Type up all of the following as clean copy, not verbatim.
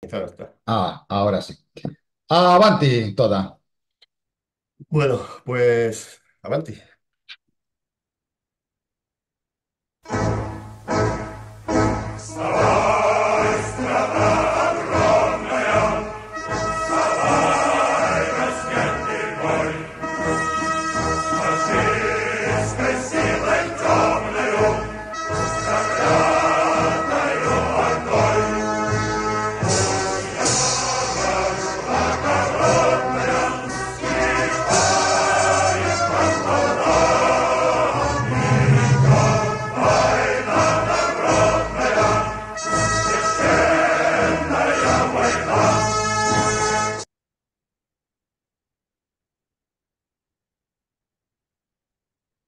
Quizá no está. Ahora sí. Avanti, toda. Bueno, pues avanti.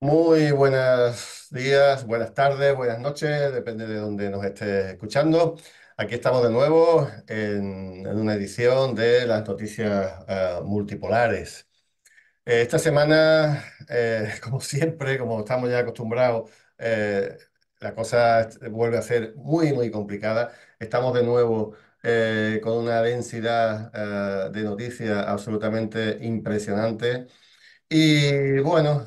Muy buenos días, buenas tardes, buenas noches, depende de donde nos estés escuchando. Aquí estamos de nuevo en una edición de las noticias multipolares. Esta semana, como siempre, como estamos ya acostumbrados, la cosa vuelve a ser muy, muy complicada. Estamos de nuevo con una densidad de noticias absolutamente impresionante. Y bueno,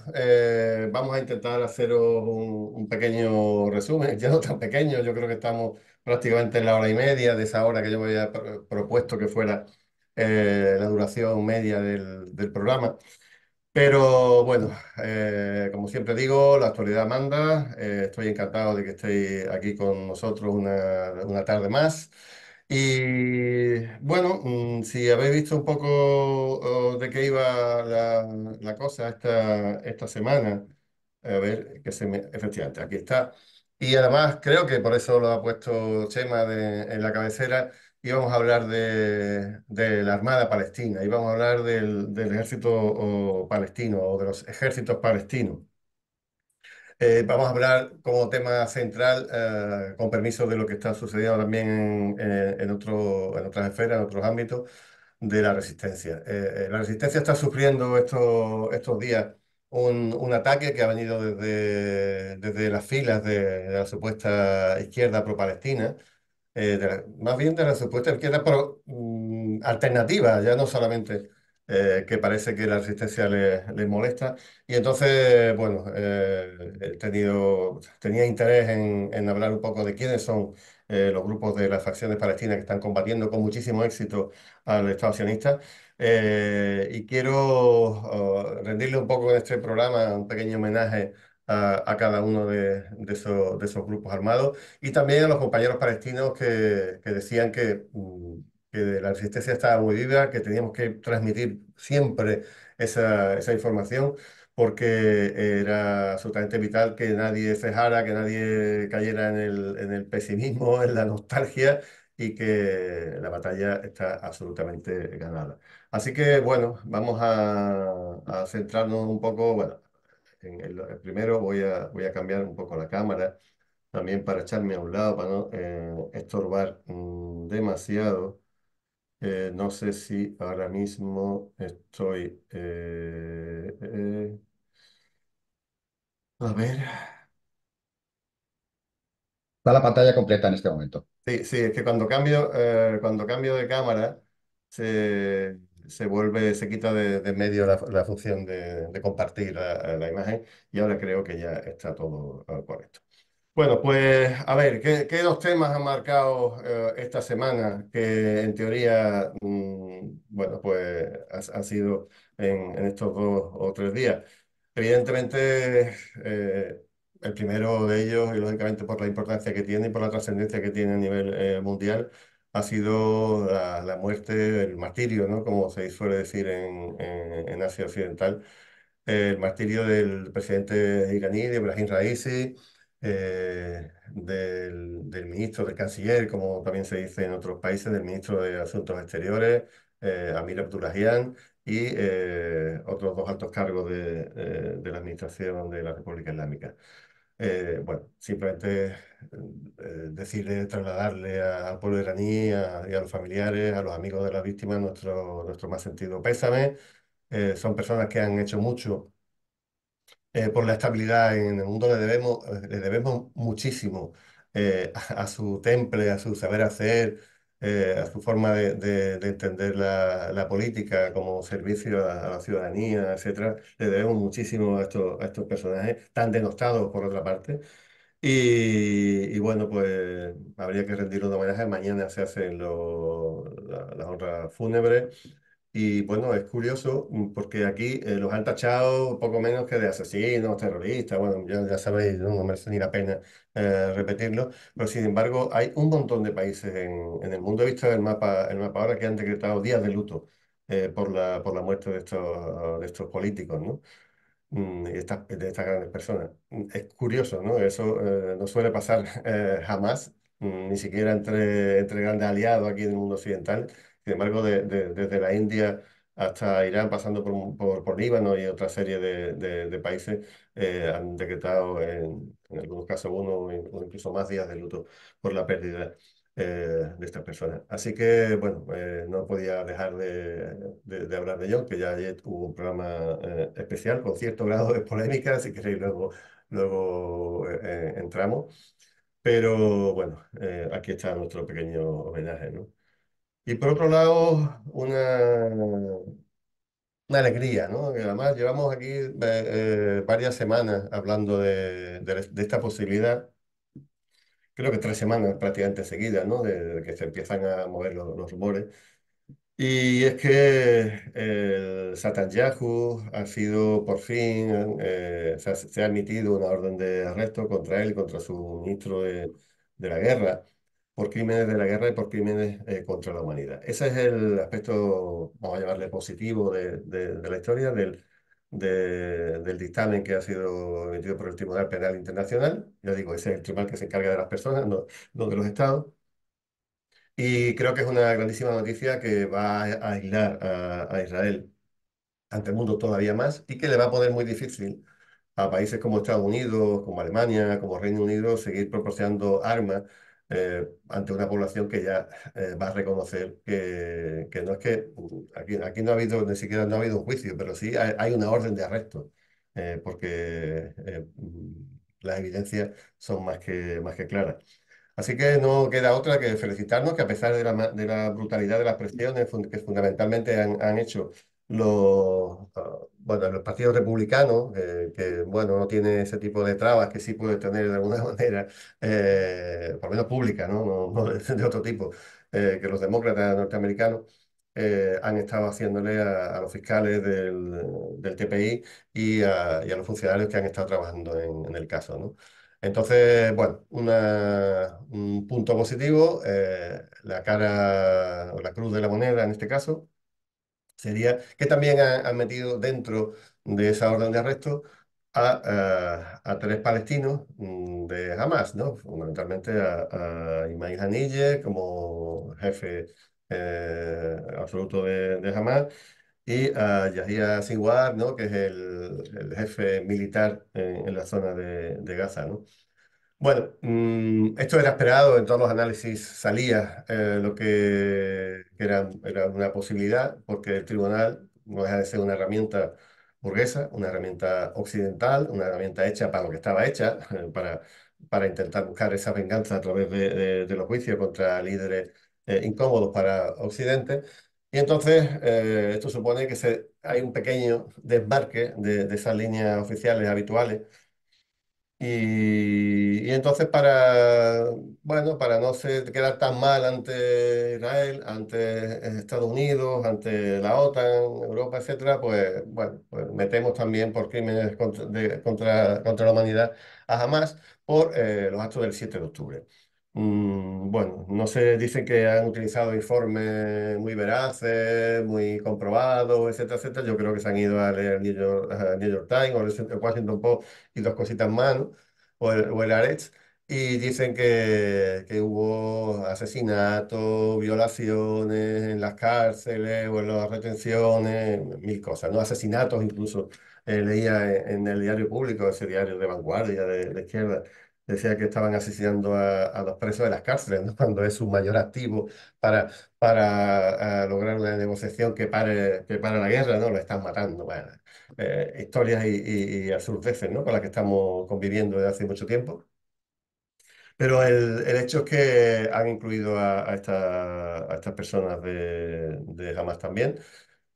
vamos a intentar haceros un pequeño resumen, ya no tan pequeño, yo creo que estamos prácticamente en la hora y media de esa hora que yo me había propuesto que fuera la duración media del programa. Pero bueno, como siempre digo, la actualidad manda. Estoy encantado de que estéis aquí con nosotros una tarde más. Y bueno, si habéis visto un poco de qué iba la cosa esta semana, a ver, efectivamente, aquí está. Y además creo que por eso lo ha puesto Chema en la cabecera. Íbamos a hablar de la Armada Palestina, íbamos a hablar del ejército palestino o de los ejércitos palestinos. Vamos a hablar como tema central, con permiso de lo que está sucediendo también en otras esferas, en otros ámbitos, de la resistencia. La resistencia está sufriendo estos días un ataque que ha venido desde las filas de la supuesta izquierda pro-palestina, más bien de la supuesta izquierda, pero alternativa, ya no solamente que parece que la resistencia les molesta. Y entonces, bueno, tenía interés en hablar un poco de quiénes son los grupos de las facciones palestinas que están combatiendo con muchísimo éxito al Estado sionista. Y quiero rendirle un poco en este programa un pequeño homenaje a cada uno de esos grupos armados y también a los compañeros palestinos que decían que la resistencia estaba muy viva, que teníamos que transmitir siempre esa información, porque era absolutamente vital que nadie cejara, que nadie cayera en el pesimismo, en la nostalgia, y que la batalla está absolutamente ganada. Así que bueno, vamos a centrarnos un poco, bueno, primero voy a cambiar un poco la cámara también para echarme a un lado, para no estorbar demasiado. No sé si ahora mismo estoy... a ver. Está la pantalla completa en este momento. Sí, sí, es que cuando cambio de cámara se quita de medio la función de compartir la imagen, y ahora creo que ya está todo correcto. Bueno, pues a ver, ¿qué dos temas han marcado esta semana que en teoría, bueno, pues han sido en estos 2 o 3 días? Evidentemente, el primero de ellos, y lógicamente por la importancia que tiene y por la trascendencia que tiene a nivel mundial, ha sido la muerte, el martirio, ¿no? Como se suele decir en Asia Occidental, el martirio del presidente iraní, de Ibrahim Raisi, del ministro, del canciller, como también se dice en otros países, del ministro de Asuntos Exteriores, Amir Abdullahian, y otros dos altos cargos de la administración de la República Islámica. Bueno, simplemente decirle, trasladarle al pueblo iraní y a los familiares, a los amigos de las víctimas, nuestro más sentido pésame. Son personas que han hecho mucho por la estabilidad en el mundo. Le debemos muchísimo a su temple, a su saber hacer, a su forma de entender la política como servicio a la ciudadanía, etcétera. Le debemos muchísimo a estos personajes tan denostados por otra parte. Y bueno, pues habría que rendir un homenaje. Mañana se hacen las honras fúnebres. Y bueno, es curioso porque aquí los han tachado poco menos que de asesinos, terroristas. Bueno, ya sabéis, no merece ni la pena repetirlo. Pero sin embargo, hay un montón de países en el mundo. He visto el mapa ahora que han decretado días de luto por la muerte de estos políticos, ¿no? De estas grandes personas. Es curioso, ¿no? Eso no suele pasar jamás, ni siquiera entre grandes aliados aquí en el mundo occidental. Sin embargo, desde la India hasta Irán, pasando por Líbano y otra serie de países, han decretado en algunos casos uno o incluso más días de luto por la pérdida de estas personas. Así que, bueno, no podía dejar de hablar de ello, que ya ayer hubo un programa especial con cierto grado de polémica, si queréis luego entramos. Pero bueno, aquí está nuestro pequeño homenaje, ¿no? Y por otro lado, una alegría, ¿no? Que además llevamos aquí varias semanas hablando de esta posibilidad, creo que 3 semanas prácticamente seguidas, ¿no? De que se empiezan a mover los rumores. Y es que el Netanyahu ha sido por fin, se ha emitido una orden de arresto contra él y contra su ministro de la guerra, por crímenes de la guerra y por crímenes contra la humanidad. Ese es el aspecto, vamos a llamarle positivo de la historia del dictamen que ha sido emitido por el Tribunal Penal Internacional. Ya digo, ese es el tribunal que se encarga de las personas, no de los estados. Y creo que es una grandísima noticia que va a aislar a Israel ante el mundo todavía más y que le va a poner muy difícil a países como Estados Unidos, como Alemania, como Reino Unido, seguir proporcionando armas ante una población que ya va a reconocer que no es que aquí no ha habido, ni siquiera no ha habido un juicio, pero sí hay una orden de arresto, porque las evidencias son más que claras. Así que no queda otra que felicitarnos que a pesar de la brutalidad de las presiones que fundamentalmente han hecho bueno, los partidos republicanos, que bueno, no tiene ese tipo de trabas que sí puede tener de alguna manera, por lo menos pública, ¿no? No de otro tipo, que los demócratas norteamericanos han estado haciéndole a los fiscales del TPI y a los funcionarios que han estado trabajando en el caso, ¿no? Entonces, bueno, un punto positivo, la cara o la cruz de la moneda en este caso, sería que también han metido dentro de esa orden de arresto a 3 palestinos de Hamas, ¿no? Fundamentalmente a Ismail Haniyeh como jefe absoluto de Hamas y a Yahya Sinwar, ¿no? Que es el jefe militar en la zona de Gaza, ¿no? Bueno, esto era esperado, en todos los análisis salía lo que era una posibilidad, porque el tribunal no deja de ser una herramienta burguesa, una herramienta occidental, una herramienta hecha para lo que estaba hecha, para intentar buscar esa venganza a través de los juicios contra líderes incómodos para Occidente. Y entonces esto supone que hay un pequeño desmarque de esas líneas oficiales habituales y entonces bueno, para no quedar tan mal ante Israel, ante Estados Unidos, ante la OTAN, Europa, etcétera, pues bueno, pues metemos también por crímenes contra la humanidad a Hamas por los actos del 7 de octubre. Bueno, no se dice que han utilizado informes muy veraces, muy comprobados, etcétera, etcétera. Yo creo que se han ido a leer New York Times o el Washington Post y 2 cositas más, ¿no? O el Haaretz, y dicen que hubo asesinatos, violaciones en las cárceles o en las retenciones, mil cosas, ¿no? Asesinatos incluso. Leía en el diario público, ese diario de vanguardia de izquierda, decía que estaban asesinando a los presos de las cárceles, ¿no? Cuando es su mayor activo para lograr una negociación que pare la guerra, ¿no? Lo están matando. Bueno, historias y absurdeces, ¿no? Con las que estamos conviviendo desde hace mucho tiempo. Pero el hecho es que han incluido a estas personas de Hamas también.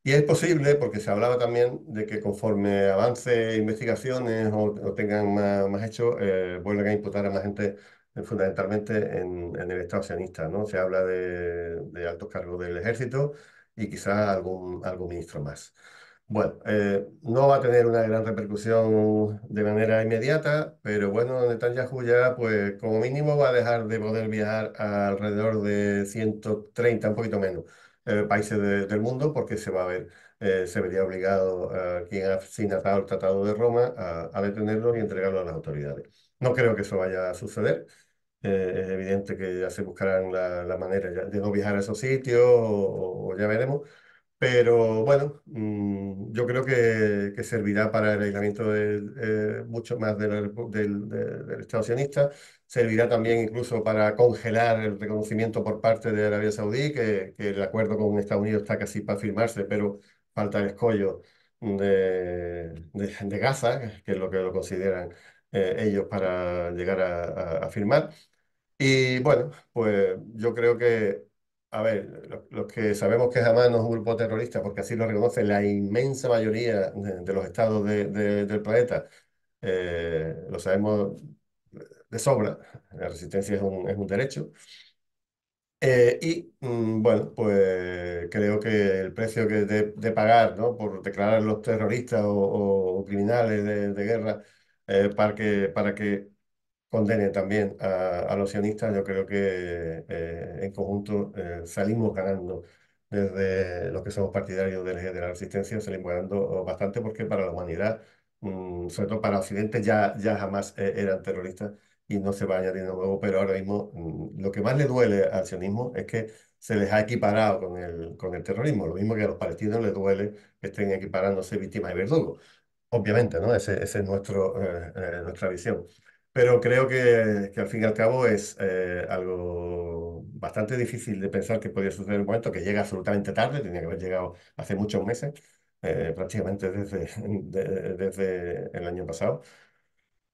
Y es posible, porque se hablaba también de que conforme avance investigaciones o tengan más hechos, vuelvan a imputar a más gente, fundamentalmente en el Estado sionista, ¿no? Se habla de altos cargos del ejército y quizás algún ministro más. Bueno, no va a tener una gran repercusión de manera inmediata, pero bueno, Netanyahu ya, pues como mínimo va a dejar de poder viajar a alrededor de 130, un poquito menos, países del mundo, porque se vería obligado a quien ha signatado el Tratado de Roma a detenerlo y entregarlo a las autoridades. No creo que eso vaya a suceder. Es evidente que ya se buscarán la manera de no viajar a esos sitios o ya veremos. Pero bueno, yo creo que servirá para el aislamiento mucho más del Estado sionista. Servirá también incluso para congelar el reconocimiento por parte de Arabia Saudí, que el acuerdo con Estados Unidos está casi para firmarse, pero falta el escollo de Gaza, que es lo que lo consideran ellos para llegar a firmar. Y bueno, pues yo creo que, a ver, los que sabemos que Hamas no es un grupo terrorista, porque así lo reconoce la inmensa mayoría de los estados del planeta, lo sabemos de sobra, la resistencia es un derecho. Bueno, pues creo que el precio de pagar, ¿no? Por declarar los terroristas o criminales de guerra para que condene también a los sionistas, yo creo que en conjunto salimos ganando desde los que somos partidarios del eje de la resistencia, salimos ganando bastante porque para la humanidad, sobre todo para Occidente, ya jamás eran terroristas y no se va añadiendo nuevo, pero ahora mismo lo que más le duele al sionismo es que se les ha equiparado con el terrorismo, lo mismo que a los palestinos les duele que estén equiparándose víctimas y verdugos. Obviamente, ¿no? Ese es nuestra visión. Pero creo que al fin y al cabo es algo bastante difícil de pensar que podría suceder en un momento que llega absolutamente tarde, tenía que haber llegado hace muchos meses, prácticamente desde el año pasado.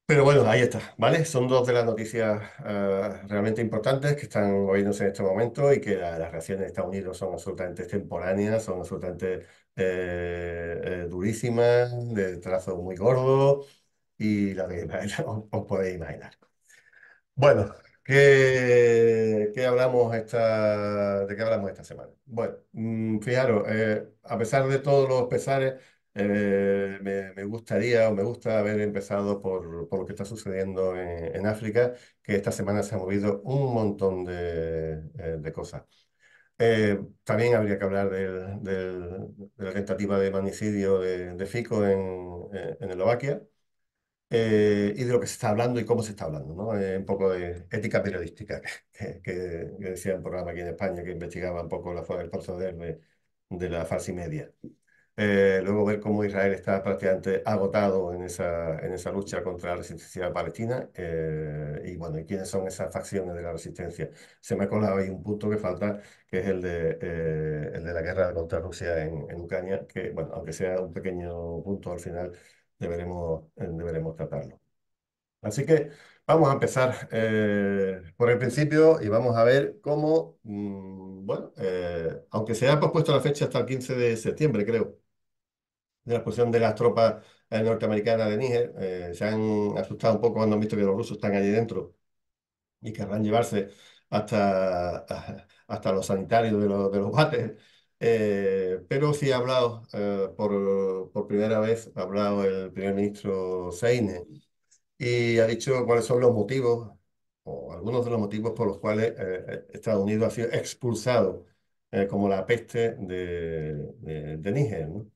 Pero bueno, ahí está, ¿vale? Son dos de las noticias realmente importantes que están oyéndose en este momento y que las reacciones de Estados Unidos son absolutamente extemporáneas, son absolutamente durísimas, de trazo muy gordo y la de Israel os podéis imaginar. Bueno, ¿de qué hablamos esta semana? Bueno, fijaros, a pesar de todos los pesares, me gustaría o me gusta haber empezado por lo que está sucediendo en África, que esta semana se ha movido un montón de cosas. También habría que hablar de la tentativa de magnicidio de Fico en Eslovaquia y de lo que se está hablando y cómo se está hablando, ¿no? Un poco de ética periodística que decía un programa aquí en España que investigaba un poco el proceder de la falsimedia. Luego ver cómo Israel está prácticamente agotado en esa lucha contra la resistencia palestina y bueno, y quiénes son esas facciones de la resistencia. Se me ha colado ahí un punto que falta, que es el de la guerra contra Rusia en Ucrania, que bueno, aunque sea un pequeño punto al final, deberemos tratarlo. Así que vamos a empezar por el principio y vamos a ver cómo, bueno, aunque se ha pospuesto la fecha hasta el 15 de septiembre, creo de la expulsión de las tropas norteamericanas de Níger. Se han asustado un poco cuando han visto que los rusos están allí dentro y querrán llevarse hasta los sanitarios de los bates. Pero sí ha hablado, por primera vez, ha hablado el primer ministro Seine y ha dicho cuáles son los motivos, o algunos de los motivos por los cuales Estados Unidos ha sido expulsado como la peste de Níger, ¿no?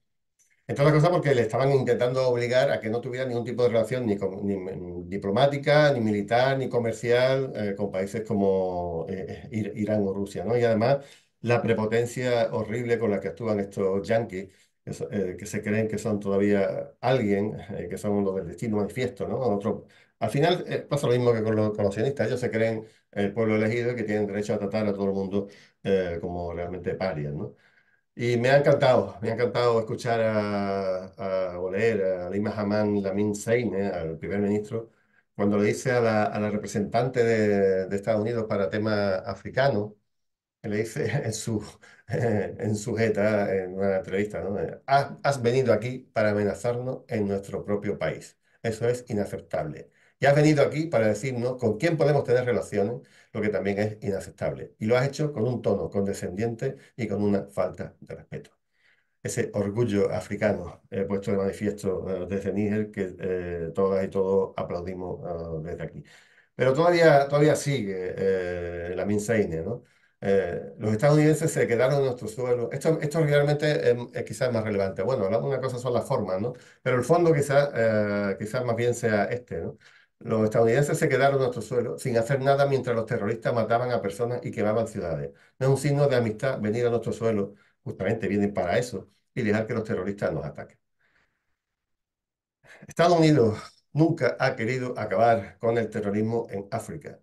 Entre otras cosas porque le estaban intentando obligar a que no tuviera ningún tipo de relación ni diplomática, ni militar, ni comercial con países como Irán o Rusia, ¿no? Y además la prepotencia horrible con la que actúan estos yanquis, que se creen que son todavía alguien, que son los del destino manifiesto, ¿no? Al final pasa lo mismo que con los sionistas, ellos se creen el pueblo elegido y que tienen derecho a tratar a todo el mundo como realmente parias, ¿no? Y me ha encantado escuchar o leer a Ali Mohammed Lamin Seyne, al primer ministro, cuando le dice a la representante de Estados Unidos para temas africanos, que le dice en su jeta, en una entrevista, ¿no? Has venido aquí para amenazarnos en nuestro propio país. Eso es inaceptable. Y has venido aquí para decirnos con quién podemos tener relaciones, lo que también es inaceptable. Y lo has hecho con un tono condescendiente y con una falta de respeto. Ese orgullo africano puesto de manifiesto desde Níger que todas y todos aplaudimos desde aquí. Pero todavía sigue la Minsaine, ¿no? Los estadounidenses se quedaron en nuestro suelo. Esto realmente es quizás más relevante. Bueno, una cosa son las formas, ¿no? Pero el fondo quizás más bien sea este, ¿no? Los estadounidenses se quedaron en nuestro suelo sin hacer nada mientras los terroristas mataban a personas y quemaban ciudades. No es un signo de amistad venir a nuestro suelo, justamente vienen para eso, y dejar que los terroristas nos ataquen. Estados Unidos nunca ha querido acabar con el terrorismo en África.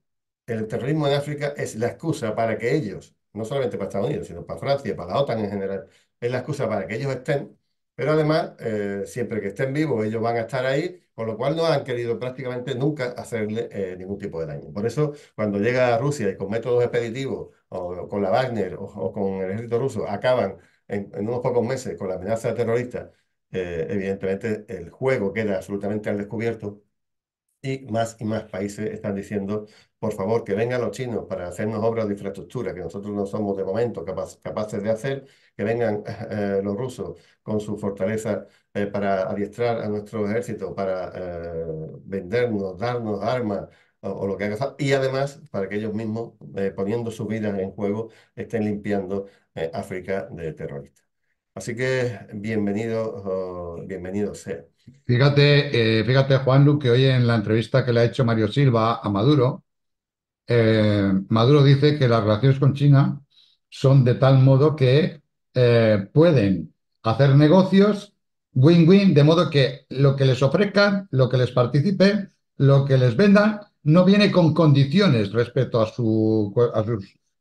El terrorismo en África es la excusa para que ellos, no solamente para Estados Unidos, sino para Francia, para la OTAN en general, es la excusa para que ellos estén, pero además, siempre que estén vivos, ellos van a estar ahí, con lo cual no han querido prácticamente nunca hacerle ningún tipo de daño. Por eso, cuando llega a Rusia y con métodos expeditivos, o con la Wagner, o con el ejército ruso, acaban en unos pocos meses con la amenaza terrorista, evidentemente el juego queda absolutamente al descubierto y más países están diciendo, por favor, que vengan los chinos para hacernos obras de infraestructura que nosotros no somos de momento capaces de hacer, que vengan los rusos con su fortaleza para adiestrar a nuestro ejército, para vendernos, darnos armas o lo que haga falta, y además para que ellos mismos, poniendo sus vidas en juego, estén limpiando África de terroristas. Así que bienvenido, bienvenido sea. Fíjate, Juanlu, que hoy en la entrevista que le ha hecho Mario Silva a Maduro, Maduro dice que las relaciones con China son de tal modo que pueden hacer negocios win-win, de modo que lo que les ofrezcan, lo que les participe, lo que les vendan, no viene con condiciones respecto a sus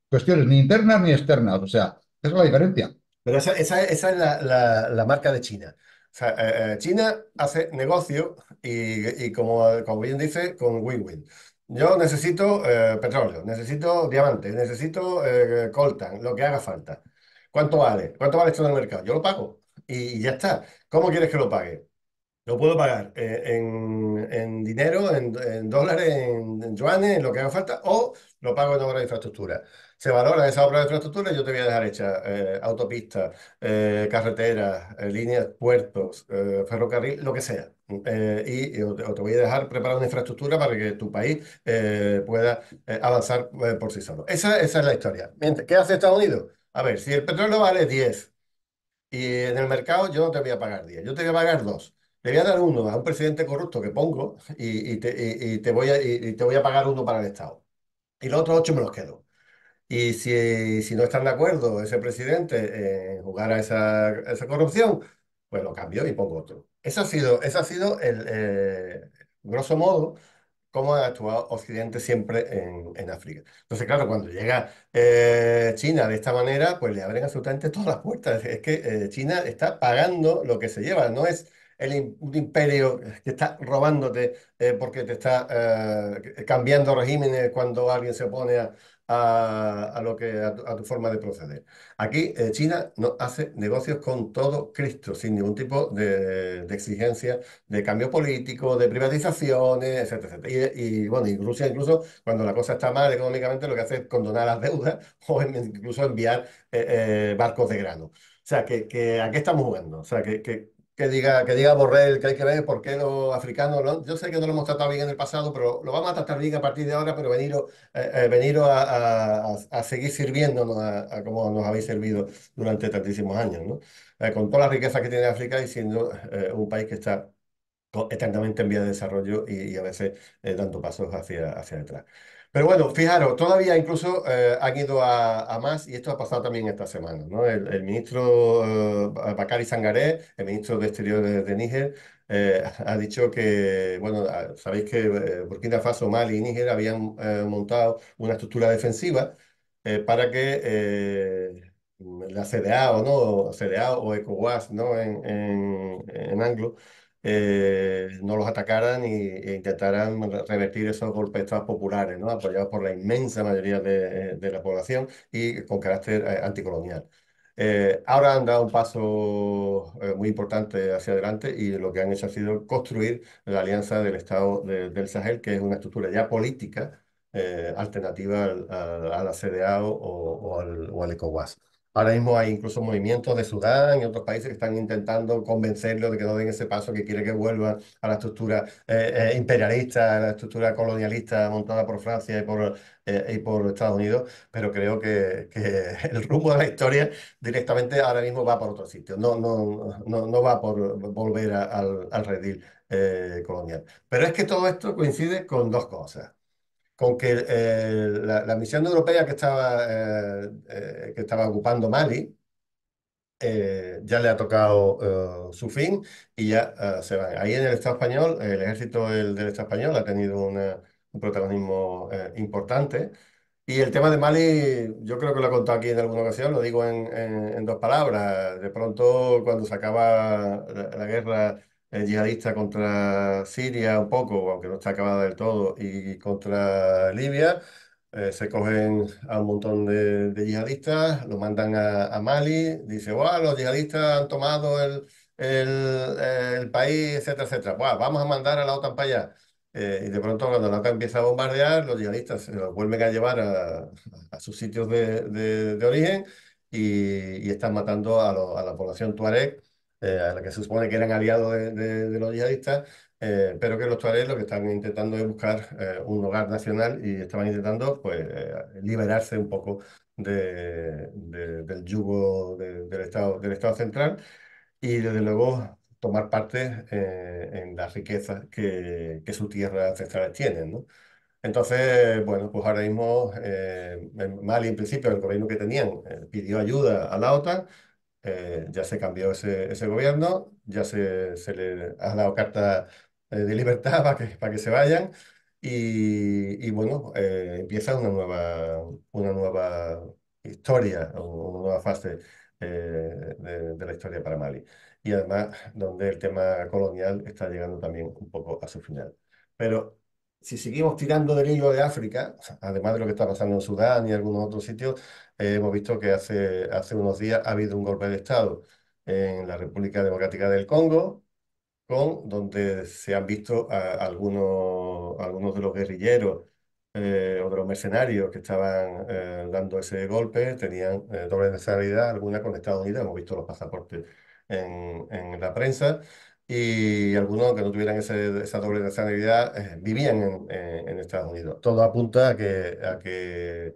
cuestiones ni internas ni externas. O sea, esa es la diferencia. Pero esa es la marca de China. O sea, China hace negocio y como bien dice, con win-win. Yo necesito petróleo, necesito diamantes, necesito coltan, lo que haga falta. ¿Cuánto vale? ¿Cuánto vale esto en el mercado? Yo lo pago y ya está. ¿Cómo quieres que lo pague? Lo puedo pagar en dinero, en dólares, en yuanes, en lo que haga falta, o lo pago en obra de infraestructura. Se valora esa obra de infraestructura y yo te voy a dejar hecha autopistas, carreteras, líneas, puertos, ferrocarril, lo que sea. O te voy a dejar preparar una infraestructura para que tu país pueda avanzar por sí solo. Esa es la historia. ¿Qué hace Estados Unidos? A ver, si el petróleo vale 10 y en el mercado yo no te voy a pagar 10, yo te voy a pagar 2. Le voy a dar uno a un presidente corrupto que pongo y te voy a pagar uno para el Estado. Y los otros 8 me los quedo. Y si no están de acuerdo ese presidente en jugar a esa corrupción, pues lo cambio y pongo otro. Ese ha sido grosso modo, cómo ha actuado Occidente siempre en África. Entonces, claro, cuando llega China de esta manera, pues le abren absolutamente todas las puertas. Es que China está pagando lo que se lleva, no es un imperio que está robándote porque te está cambiando regímenes cuando alguien se opone a tu forma de proceder. Aquí China no hace negocios con todo Cristo, sin ningún tipo de exigencia de cambio político, de privatizaciones, etcétera, etcétera. Bueno, incluso cuando la cosa está mal económicamente, lo que hace es condonar las deudas o incluso enviar barcos de grano. O sea, ¿a qué estamos jugando? O sea, que diga Borrell que hay que ver por qué los africanos, yo sé que no lo hemos tratado bien en el pasado, pero lo vamos a tratar bien a partir de ahora, pero veniros a seguir sirviéndonos a como nos habéis servido durante tantísimos años, ¿no? Con toda la riqueza que tiene África y siendo un país que está eternamente en vía de desarrollo y a veces dando pasos hacia atrás. Pero bueno, fijaros, todavía incluso han ido a más y esto ha pasado también esta semana, ¿no? El ministro Bakary Sangaré, el ministro de Exteriores de Níger, ha dicho que, bueno, sabéis que Burkina Faso, Mali y Níger habían montado una estructura defensiva para que la CDA o no, CDA o ECOWAS, ¿no? En anglo, no los atacaran e intentaran revertir esos golpes de Estado populares, ¿no? Apoyados por la inmensa mayoría de la población y con carácter anticolonial. Ahora han dado un paso muy importante hacia adelante y lo que han hecho ha sido construir la Alianza del Estado del Sahel, que es una estructura ya política alternativa a la CDAO o al ECOWAS. Ahora mismo hay incluso movimientos de Sudán y otros países que están intentando convencerlo de que no den ese paso, que quiere que vuelva a la estructura imperialista, a la estructura colonialista montada por Francia y por Estados Unidos, pero creo que el rumbo de la historia directamente ahora mismo va por otro sitio, no va por volver al redil colonial. Pero es que todo esto coincide con dos cosas. Con que la misión europea que estaba ocupando Mali ya le ha tocado su fin y ya se van. Ahí en el Estado español, el ejército del Estado español ha tenido un protagonismo importante. Y el tema de Mali, yo creo que lo he contado aquí en alguna ocasión, lo digo en dos palabras. De pronto, cuando se acaba la guerra yihadista contra Siria, un poco, aunque no está acabada del todo, y contra Libia, se cogen a un montón de yihadistas, lo mandan a Mali, dice, "Buah, los yihadistas han tomado el país, etcétera, etcétera. Buah, vamos a mandar a la OTAN para allá." Y de pronto cuando la OTAN empieza a bombardear, los yihadistas se los vuelven a llevar a sus sitios de origen y están matando a la población tuareg, a la que se supone que eran aliados de los yihadistas, pero que los tuaregs lo que están intentando es buscar un hogar nacional y estaban intentando pues, liberarse un poco del yugo del Estado central y desde luego tomar parte en las riquezas que sus tierras ancestrales tienen, ¿no? Entonces, bueno, pues ahora mismo en Mali en principio el gobierno que tenían pidió ayuda a la OTAN, ya se cambió ese gobierno, ya se le ha dado carta de libertad para que se vayan y bueno, empieza una nueva historia, una nueva fase de la historia para Mali. Y además donde el tema colonial está llegando también un poco a su final. Pero si seguimos tirando del hilo de África, además de lo que está pasando en Sudán y algunos otros sitios, hemos visto que hace unos días ha habido un golpe de Estado en la República Democrática del Congo, donde se han visto algunos de los guerrilleros o de los mercenarios que estaban dando ese golpe, tenían doble nacionalidad, alguna con Estados Unidos, hemos visto los pasaportes en la prensa, y algunos que no tuvieran esa doble nacionalidad vivían en Estados Unidos. Todo apunta a que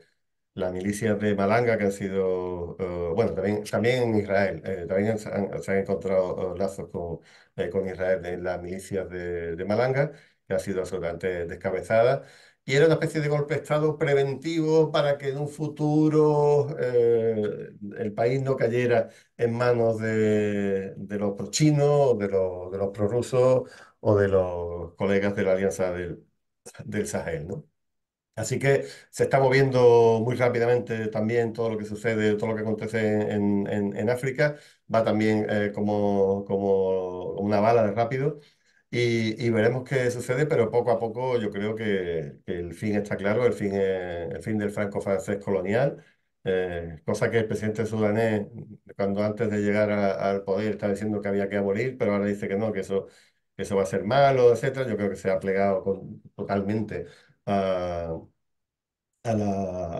las milicias de Malanga que han sido, bueno, también en Israel, también se han encontrado lazos con Israel en las milicias de Malanga, que han sido absolutamente descabezadas. Y era una especie de golpe de Estado preventivo para que en un futuro el país no cayera en manos de los prochinos, de los prorrusos o de los colegas de la Alianza del Sahel, ¿no? Así que se está moviendo muy rápidamente también todo lo que sucede, todo lo que acontece en África, va también como una bala de rápido y veremos qué sucede, pero poco a poco yo creo que el fin está claro, el fin del franco-francés colonial, cosa que el presidente sudanés, cuando antes de llegar al poder, estaba diciendo que había que abolir, pero ahora dice que no, que eso va a ser malo, etcétera. Yo creo que se ha plegado totalmente a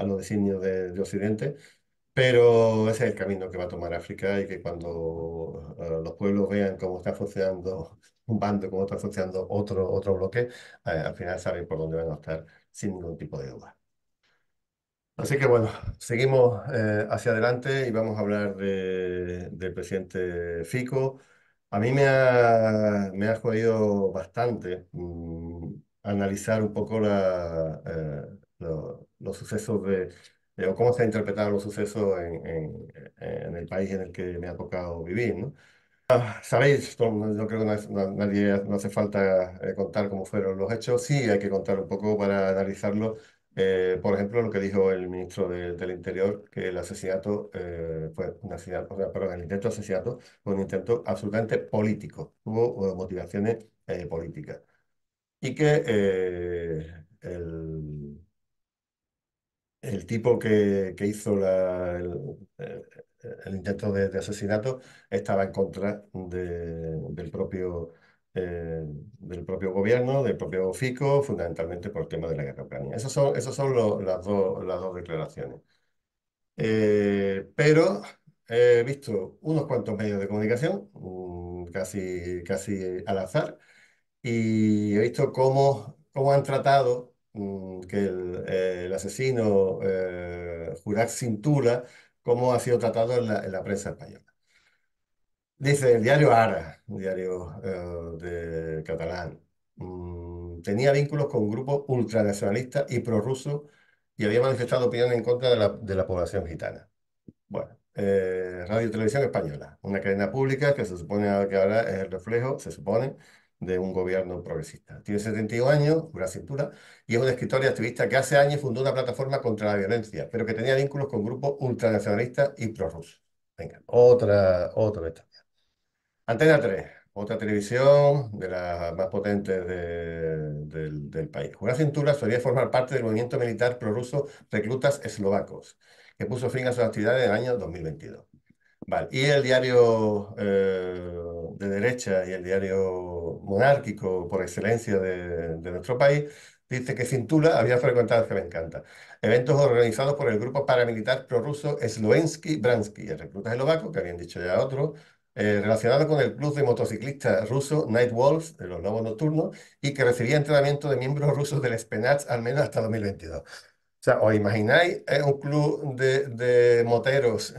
los designios de Occidente, pero ese es el camino que va a tomar África y que cuando los pueblos vean cómo está funcionando un bando, cómo está funcionando otro bloque, al final saben por dónde van a estar sin ningún tipo de duda. Así que bueno, seguimos hacia adelante y vamos a hablar del presidente Fico. A mí me ha jodido bastante analizar un poco los sucesos o cómo se han interpretado los sucesos en el país en el que me ha tocado vivir, ¿no? Sabéis, yo creo que nadie, no hace falta contar cómo fueron los hechos, sí hay que contar un poco para analizarlo Por ejemplo, lo que dijo el ministro del Interior, que el asesinato fue un asesinato, o sea, perdón, el intento de asesinato fue un intento absolutamente político, tuvo motivaciones políticas. Y que el tipo que hizo el intento de asesinato estaba en contra del propio gobierno, del propio Fico, fundamentalmente por el tema de la guerra ucraniana. Esas son las dos declaraciones. Pero he visto unos cuantos medios de comunicación, casi al azar, y he visto cómo han tratado que el asesino Juraj Cintula, cómo ha sido tratado en la prensa española. Dice el diario Ara, un diario de catalán, tenía vínculos con grupos ultranacionalistas y prorrusos y había manifestado opinión en contra de la población gitana. Bueno, Radio Televisión Española, una cadena pública que se supone que ahora es el reflejo, se supone, de un gobierno progresista. Tiene 71 años, una cintura, y es un escritor y activista que hace años fundó una plataforma contra la violencia, pero que tenía vínculos con grupos ultranacionalistas y prorrusos. Venga, otra esta. Antena 3, otra televisión de las más potentes del país. Juraz Cintura solía formar parte del movimiento militar prorruso Reclutas Eslovacos, que puso fin a sus actividades en el año 2022. Vale. Y el diario de derecha y el diario monárquico por excelencia de nuestro país dice que Cintula había frecuentado, que me encanta, eventos organizados por el grupo paramilitar prorruso Slovenský Branský, el recluta eslovaco, que habían dicho ya otros, relacionado con el club de motociclistas ruso Night Wolves, de los lobos nocturnos, y que recibía entrenamiento de miembros rusos del Spetsnaz al menos hasta 2022. O sea, ¿os imagináis un club de moteros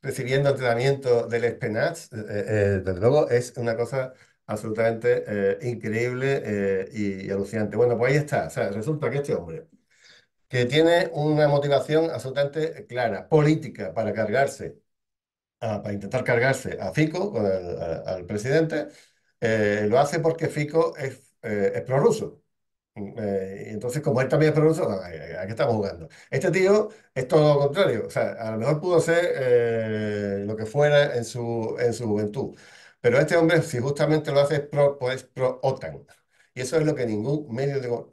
recibiendo entrenamiento del Spetsnaz? Desde luego es una cosa absolutamente increíble y alucinante. Bueno, pues ahí está. O sea, resulta que este hombre, que tiene una motivación absolutamente clara, política, para intentar cargarse a Fico, al presidente, lo hace porque Fico es prorruso. Y entonces, como él también es profesor, ¿a qué estamos jugando? Este tío es todo lo contrario. O sea, a lo mejor pudo ser lo que fuera en su juventud. Pero este hombre, si justamente lo hace, es pues, pro OTAN. Y eso es lo que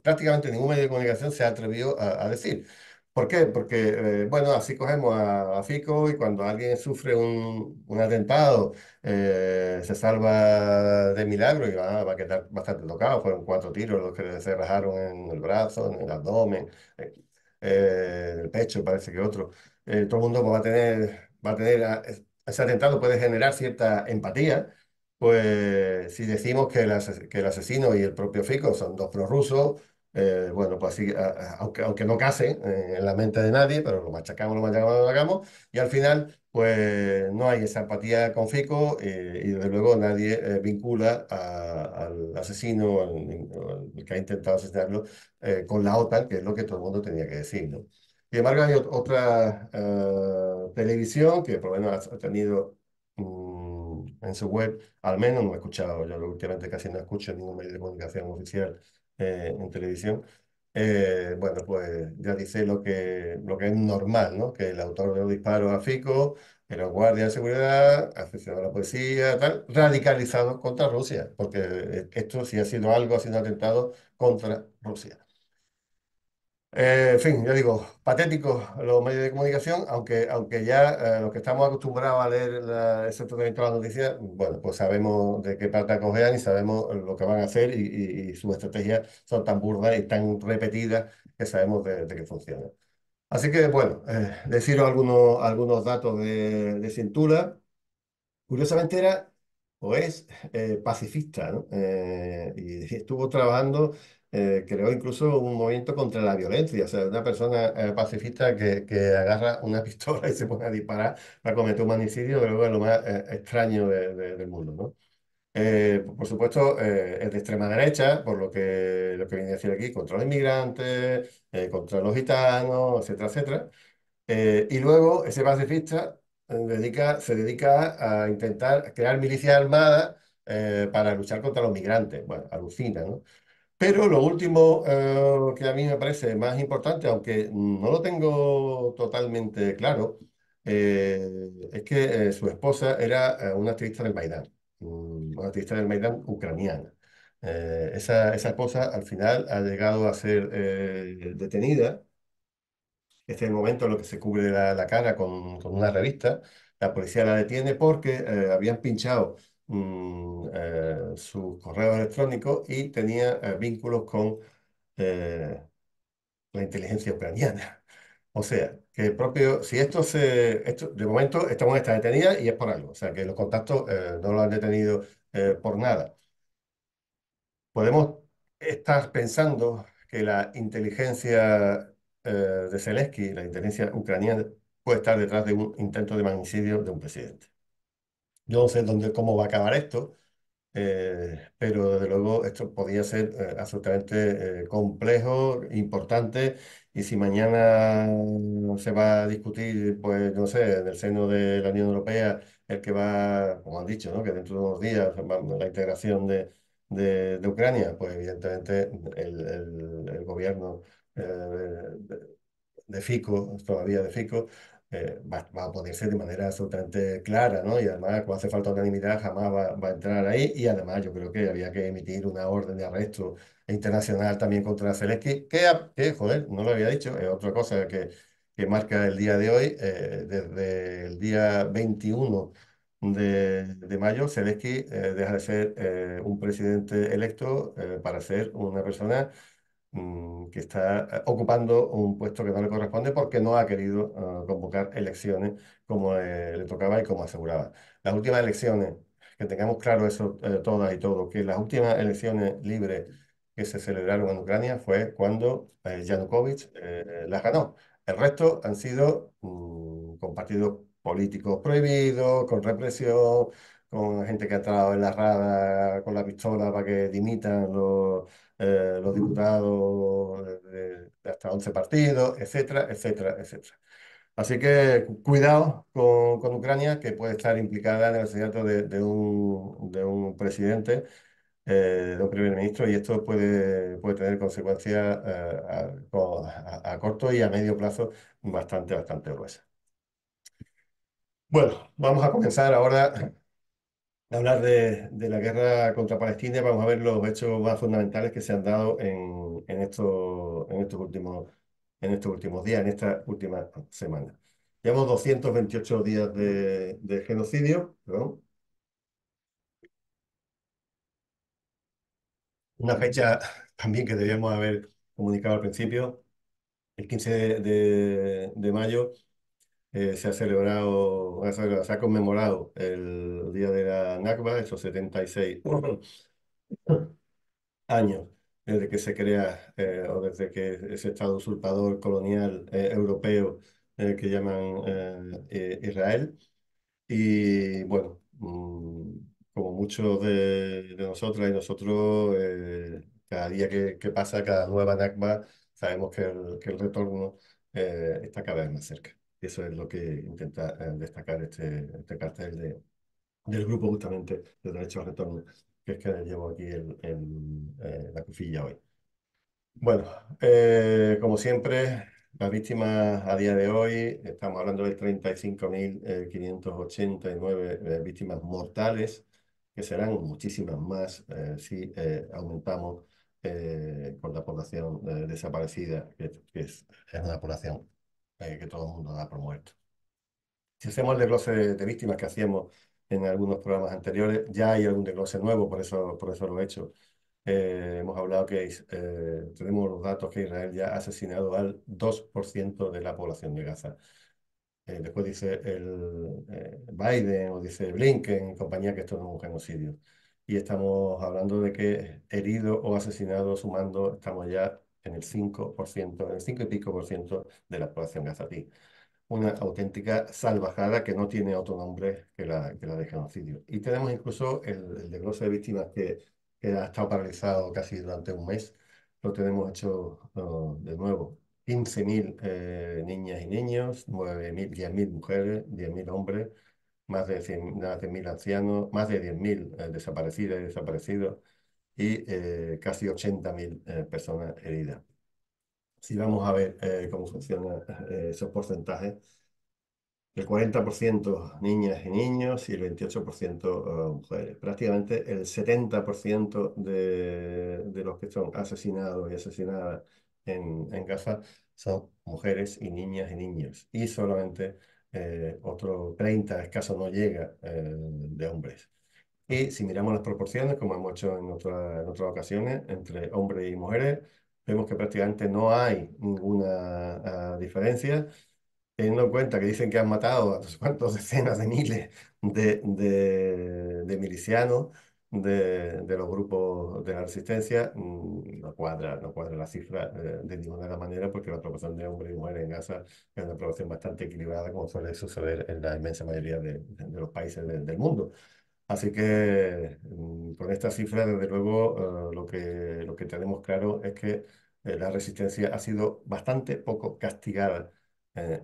prácticamente ningún medio de comunicación se ha atrevido a decir. ¿Por qué? Porque, bueno, así cogemos a Fico y cuando alguien sufre un atentado, se salva de milagro y va a quedar bastante tocado. Fueron 4 tiros los que le cerrajaron en el brazo, en el abdomen, eh, en el pecho, parece que otro. Todo el mundo pues, ese atentado puede generar cierta empatía. Pues si decimos que el asesino y el propio Fico son dos prorrusos, bueno, pues así, aunque no casen en la mente de nadie, pero lo machacamos, lo machacamos, y al final pues no hay esa empatía con Fico y desde luego nadie vincula al asesino, al que ha intentado asesinarlo, con la OTAN, que es lo que todo el mundo tenía que decir, ¿no? Sin embargo, hay otra televisión que por lo menos ha tenido en su web, al menos no he escuchado, yo últimamente casi no escucho ningún medio de comunicación oficial en televisión, bueno, pues ya dice lo que es normal, ¿no? Que el autor de los disparos a Fico era guardia de seguridad, aficionado a la poesía, tal, radicalizado contra Rusia, porque esto sí ha sido algo, ha sido un atentado contra Rusia. En fin, yo digo, patéticos los medios de comunicación, aunque ya los que estamos acostumbrados a leer ese tratamiento de las noticias, bueno, pues sabemos de qué pata cojean y sabemos lo que van a hacer y sus estrategias son tan burdas y tan repetidas que sabemos de qué funcionan. Así que, bueno, deciros algunos datos de Cintura. Curiosamente era o es pacifista, ¿no? Y estuvo trabajando, creó incluso un movimiento contra la violencia, o sea, una persona pacifista que agarra una pistola y se pone a disparar para cometer un homicidio, creo que es lo más extraño del mundo, ¿no? Por supuesto, es de extrema derecha, por lo que viene a decir aquí, contra los inmigrantes, contra los gitanos, etcétera, etcétera. Y luego ese pacifista se dedica a intentar crear milicias armadas para luchar contra los migrantes. Bueno, alucina, ¿no? Pero lo último que a mí me parece más importante, aunque no lo tengo totalmente claro, es que su esposa era una activista del Maidán, una activista del Maidán ucraniana. Esa esposa al final ha llegado a ser detenida. Este es el momento en el que se cubre la cara con una revista. La policía la detiene porque habían pinchado sus correos electrónicos y tenía vínculos con eh, la inteligencia ucraniana. O sea, que el propio, si de momento esta mujer está detenida y es por algo. O sea, que los contactos no lo han detenido por nada. Podemos estar pensando que la inteligencia de Zelensky, la inteligencia ucraniana, puede estar detrás de un intento de magnicidio de un presidente. Yo no sé cómo va a acabar esto, pero desde luego esto podría ser absolutamente complejo, importante, y si mañana se va a discutir, pues no sé, en el seno de la Unión Europea, el que va, como han dicho, ¿no? Que dentro de unos días la integración de Ucrania, pues evidentemente el gobierno de Fico, todavía de Fico, va a poder ser de manera absolutamente clara, ¿no? Y además, cuando hace falta unanimidad, jamás va a entrar ahí. Y además, yo creo que había que emitir una orden de arresto internacional también contra Zelensky, joder, no lo había dicho, es otra cosa que marca el día de hoy. Desde el día 21 de mayo, Zelensky deja de ser un presidente electo para ser una persona que está ocupando un puesto que no le corresponde porque no ha querido convocar elecciones como le tocaba y como aseguraba. Las últimas elecciones, que tengamos claro eso todas y todos, que las últimas elecciones libres que se celebraron en Ucrania fue cuando Yanukovych las ganó. El resto han sido con partidos políticos prohibidos, con represión, con gente que ha entrado en la rada con la pistola para que dimitan los diputados de hasta 11 partidos, etcétera, etcétera, etcétera. Así que cuidado con Ucrania, que puede estar implicada en el asesinato de un presidente, de un primer ministro, y esto puede tener consecuencias a corto y a medio plazo bastante gruesas. Bueno, vamos a comenzar ahora hablar de la guerra contra Palestina. Vamos a ver los hechos más fundamentales que se han dado en estos últimos días, en esta última semana. Llevamos 228 días de genocidio, ¿no? Una fecha también que debíamos haber comunicado al principio. El 15 de mayo se ha conmemorado el día de la Nakba, esos 76 años desde que se crea o desde que ese Estado usurpador colonial europeo que llaman Israel. Y bueno, como muchos de nosotras y nosotros, cada día que pasa, cada nueva Nakba, sabemos que el retorno está cada vez más cerca. Y eso es lo que intenta destacar este cartel del grupo justamente de Derecho al Retorno, que es que llevo aquí la cufilla hoy. Bueno, como siempre, las víctimas a día de hoy, estamos hablando de 35.589 víctimas mortales, que serán muchísimas más si aumentamos con la población desaparecida, que es una población que todo el mundo da por muerto. Si hacemos el desglose de víctimas que hacíamos en algunos programas anteriores, ya hay algún desglose nuevo, por eso lo he hecho. Hemos hablado que tenemos los datos que Israel ya ha asesinado al 2% de la población de Gaza. Después dice Biden o dice Blinken y compañía que esto no es un genocidio. Y estamos hablando de que heridos o asesinados sumando, estamos ya en el 5%, en el 5 y pico por ciento de la población gazatí. Una auténtica salvajada que no tiene otro nombre que la de genocidio. Y tenemos incluso el desglose de víctimas que ha estado paralizado casi durante un mes. Lo tenemos hecho de nuevo. 15.000 niñas y niños, 9.000, 10.000 mujeres, 10.000 hombres, más de 100.000 ancianos, más de 10.000 desaparecidas y desaparecidos, y casi 80.000 personas heridas. Si vamos a ver cómo funcionan esos porcentajes, el 40% niñas y niños y el 28% mujeres. Prácticamente el 70% de los que son asesinados y asesinadas en Gaza son mujeres y niñas y niños. Y solamente otro 30 escaso no llega de hombres. Y si miramos las proporciones, como hemos hecho en otras ocasiones, entre hombres y mujeres, vemos que prácticamente no hay ninguna diferencia, teniendo en cuenta que dicen que han matado a no sé cuántas decenas de miles de milicianos de los grupos de la resistencia, no cuadra la cifra de ninguna de las maneras, porque la proporción de hombres y mujeres en Gaza es una proporción bastante equilibrada, como suele suceder en la inmensa mayoría de los países del mundo. Así que con esta cifra, desde luego, lo que tenemos claro es que la resistencia ha sido bastante poco castigada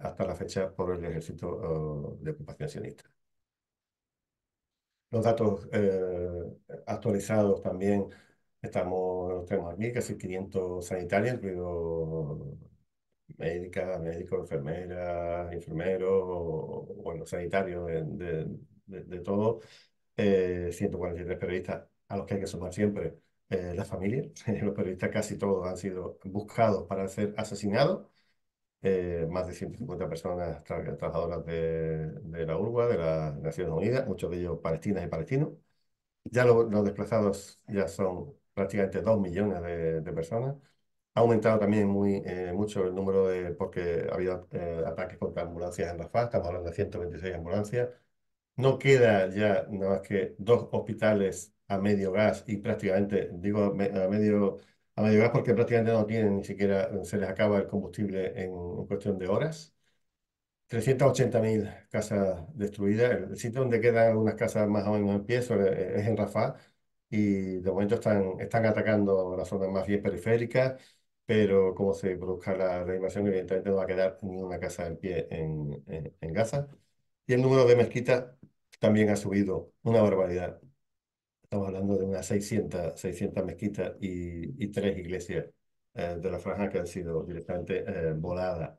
hasta la fecha por el ejército de ocupación sionista. Los datos actualizados también los tenemos aquí, casi 500 sanitarios, incluidos médicos, enfermeras, enfermeros, bueno, sanitarios de todo. 143 periodistas a los que hay que sumar siempre la familia. Los periodistas casi todos han sido buscados para ser asesinados. Más de 150 personas trabajadoras de la URWA, de las Naciones Unidas, muchos de ellos palestinas y palestinos. Ya los desplazados ya son prácticamente 2 millones de personas. Ha aumentado también mucho el número porque ha habido ataques contra ambulancias en Rafah, estamos hablando de 126 ambulancias. No queda ya nada más que dos hospitales a medio gas y prácticamente, digo a medio gas porque prácticamente no tienen ni siquiera, se les acaba el combustible en cuestión de horas. 380.000 casas destruidas. El sitio donde quedan algunas casas más o menos en pie es en Rafah y de momento están atacando las zonas más bien periféricas, pero como se produzca la invasión, evidentemente no va a quedar ni una casa en pie en Gaza. Y el número de mezquitas también ha subido una barbaridad. Estamos hablando de unas 600 mezquitas y tres iglesias de la franja que han sido directamente voladas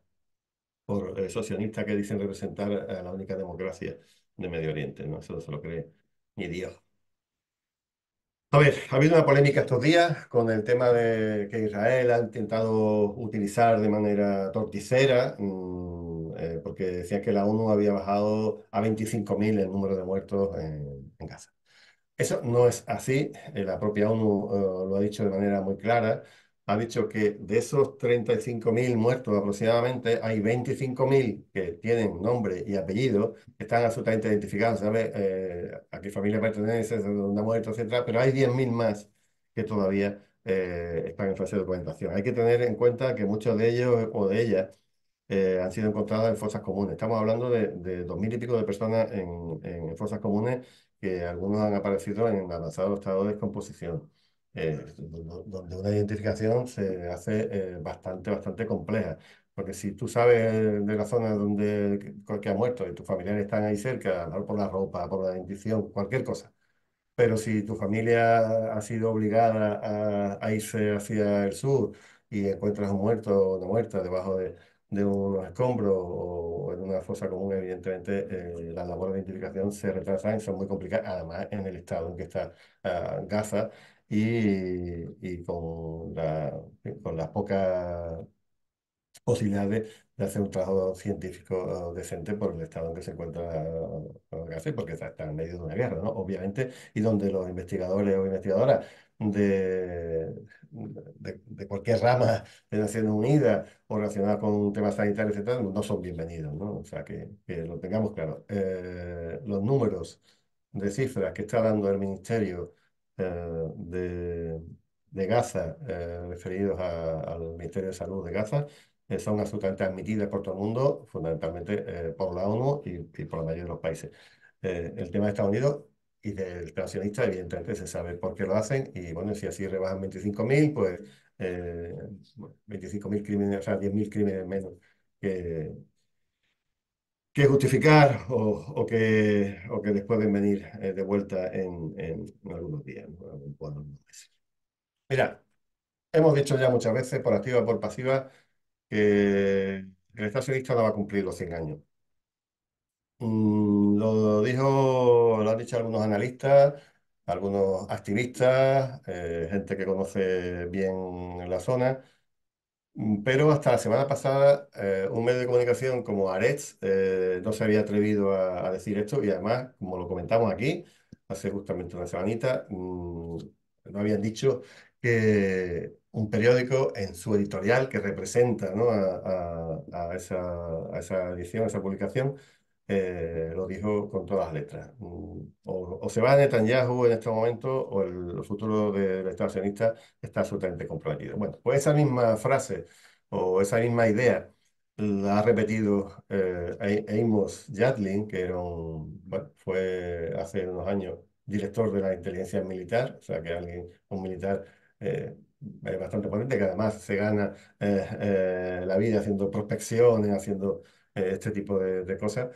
por esos sionistas que dicen representar a la única democracia de Medio Oriente, ¿no? Eso no se lo cree ni Dios. A ver, ha habido una polémica estos días con el tema de que Israel ha intentado utilizar de manera torticera, porque decían que la ONU había bajado a 25.000 el número de muertos en Gaza. Eso no es así. La propia ONU lo ha dicho de manera muy clara. Ha dicho que de esos 35.000 muertos aproximadamente, hay 25.000 que tienen nombre y apellido, que están absolutamente identificados, ¿sabes? A qué familia pertenece, de dónde ha muerto, etcétera. Pero hay 10.000 más que todavía están en fase de documentación. Hay que tener en cuenta que muchos de ellos o de ellas han sido encontradas en fosas comunes. Estamos hablando de 2.000 y pico de personas en fosas comunes, que algunos han aparecido en avanzado estado de descomposición, donde una identificación se hace bastante compleja. Porque si tú sabes de la zona que ha muerto y tus familiares están ahí cerca, a lo mejor por la ropa, por la identificación, cualquier cosa, pero si tu familia ha sido obligada a irse hacia el sur y encuentras un muerto o una muerta debajo de unos escombros o en una fosa común, evidentemente las labores de identificación se retrasan y son muy complicadas, además en el estado en que está Gaza y con las pocas posibilidades de hacer un trabajo científico decente por el estado en que se encuentra Gaza y porque está en medio de una guerra, ¿no? Obviamente, y donde los investigadores o investigadoras de, de cualquier rama de Naciones Unidas o relacionadas con un tema sanitario, etcétera, no son bienvenidos, ¿no? O sea, que lo tengamos claro. Los números de cifras que está dando el Ministerio de Gaza, referidos al Ministerio de Salud de Gaza, son absolutamente admitidas por todo el mundo, fundamentalmente por la ONU y por la mayoría de los países. El tema de Estados Unidos y del creacionista, evidentemente se sabe por qué lo hacen, y bueno, si así rebajan 25.000, pues eh, 25.000 crímenes, o sea, 10.000 crímenes menos que, que justificar o que les pueden venir de vuelta en algunos días, ¿no? En algunos meses. Mira, hemos dicho ya muchas veces, por activa o por pasiva, que el Estado sionista no va a cumplir los 100 años. Lo han dicho algunos analistas, algunos activistas, gente que conoce bien la zona. Pero hasta la semana pasada, un medio de comunicación como Aretz no se había atrevido a decir esto y además, como lo comentamos aquí, hace justamente una semanita, no habían dicho que un periódico en su editorial que representa, ¿no? a esa edición, a esa publicación, lo dijo con todas las letras. O se va Netanyahu en este momento o el futuro del Estado sionista está absolutamente comprometido. Bueno, pues esa misma frase o esa misma idea la ha repetido Amos Yadlin, que era bueno, fue hace unos años director de la inteligencia militar, o sea que alguien, un militar bastante potente, que además se gana la vida haciendo prospecciones, haciendo este tipo de cosas.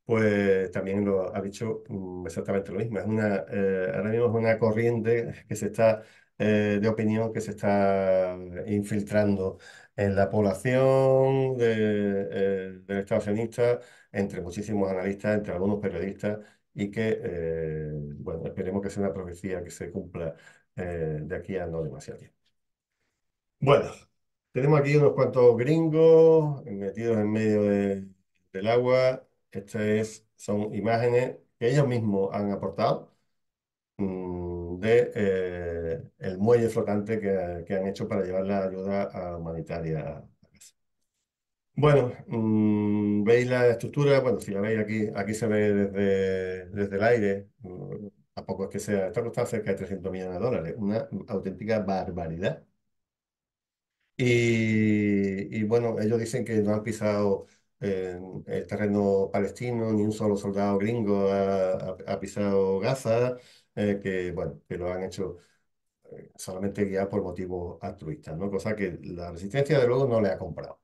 Pues también lo ha dicho exactamente lo mismo. Ahora mismo es una corriente que se está, de opinión que se está infiltrando en la población del Estado sionista, entre muchísimos analistas, entre algunos periodistas, y que, bueno, esperemos que sea una profecía que se cumpla de aquí a no demasiado tiempo. Bueno, tenemos aquí unos cuantos gringos metidos en medio del agua. Son imágenes que ellos mismos han aportado de el muelle flotante que han hecho para llevar la ayuda humanitaria a Gaza. Bueno, veis la estructura, bueno, si la veis aquí se ve desde el aire, tampoco es que sea, está costando cerca de 300 millones de dólares, una auténtica barbaridad. Y bueno, ellos dicen que no han pisado el terreno palestino, ni un solo soldado gringo ha pisado Gaza, que bueno, que lo han hecho solamente guiado por motivos altruistas, ¿no? Cosa que la resistencia, de luego, no le ha comprado.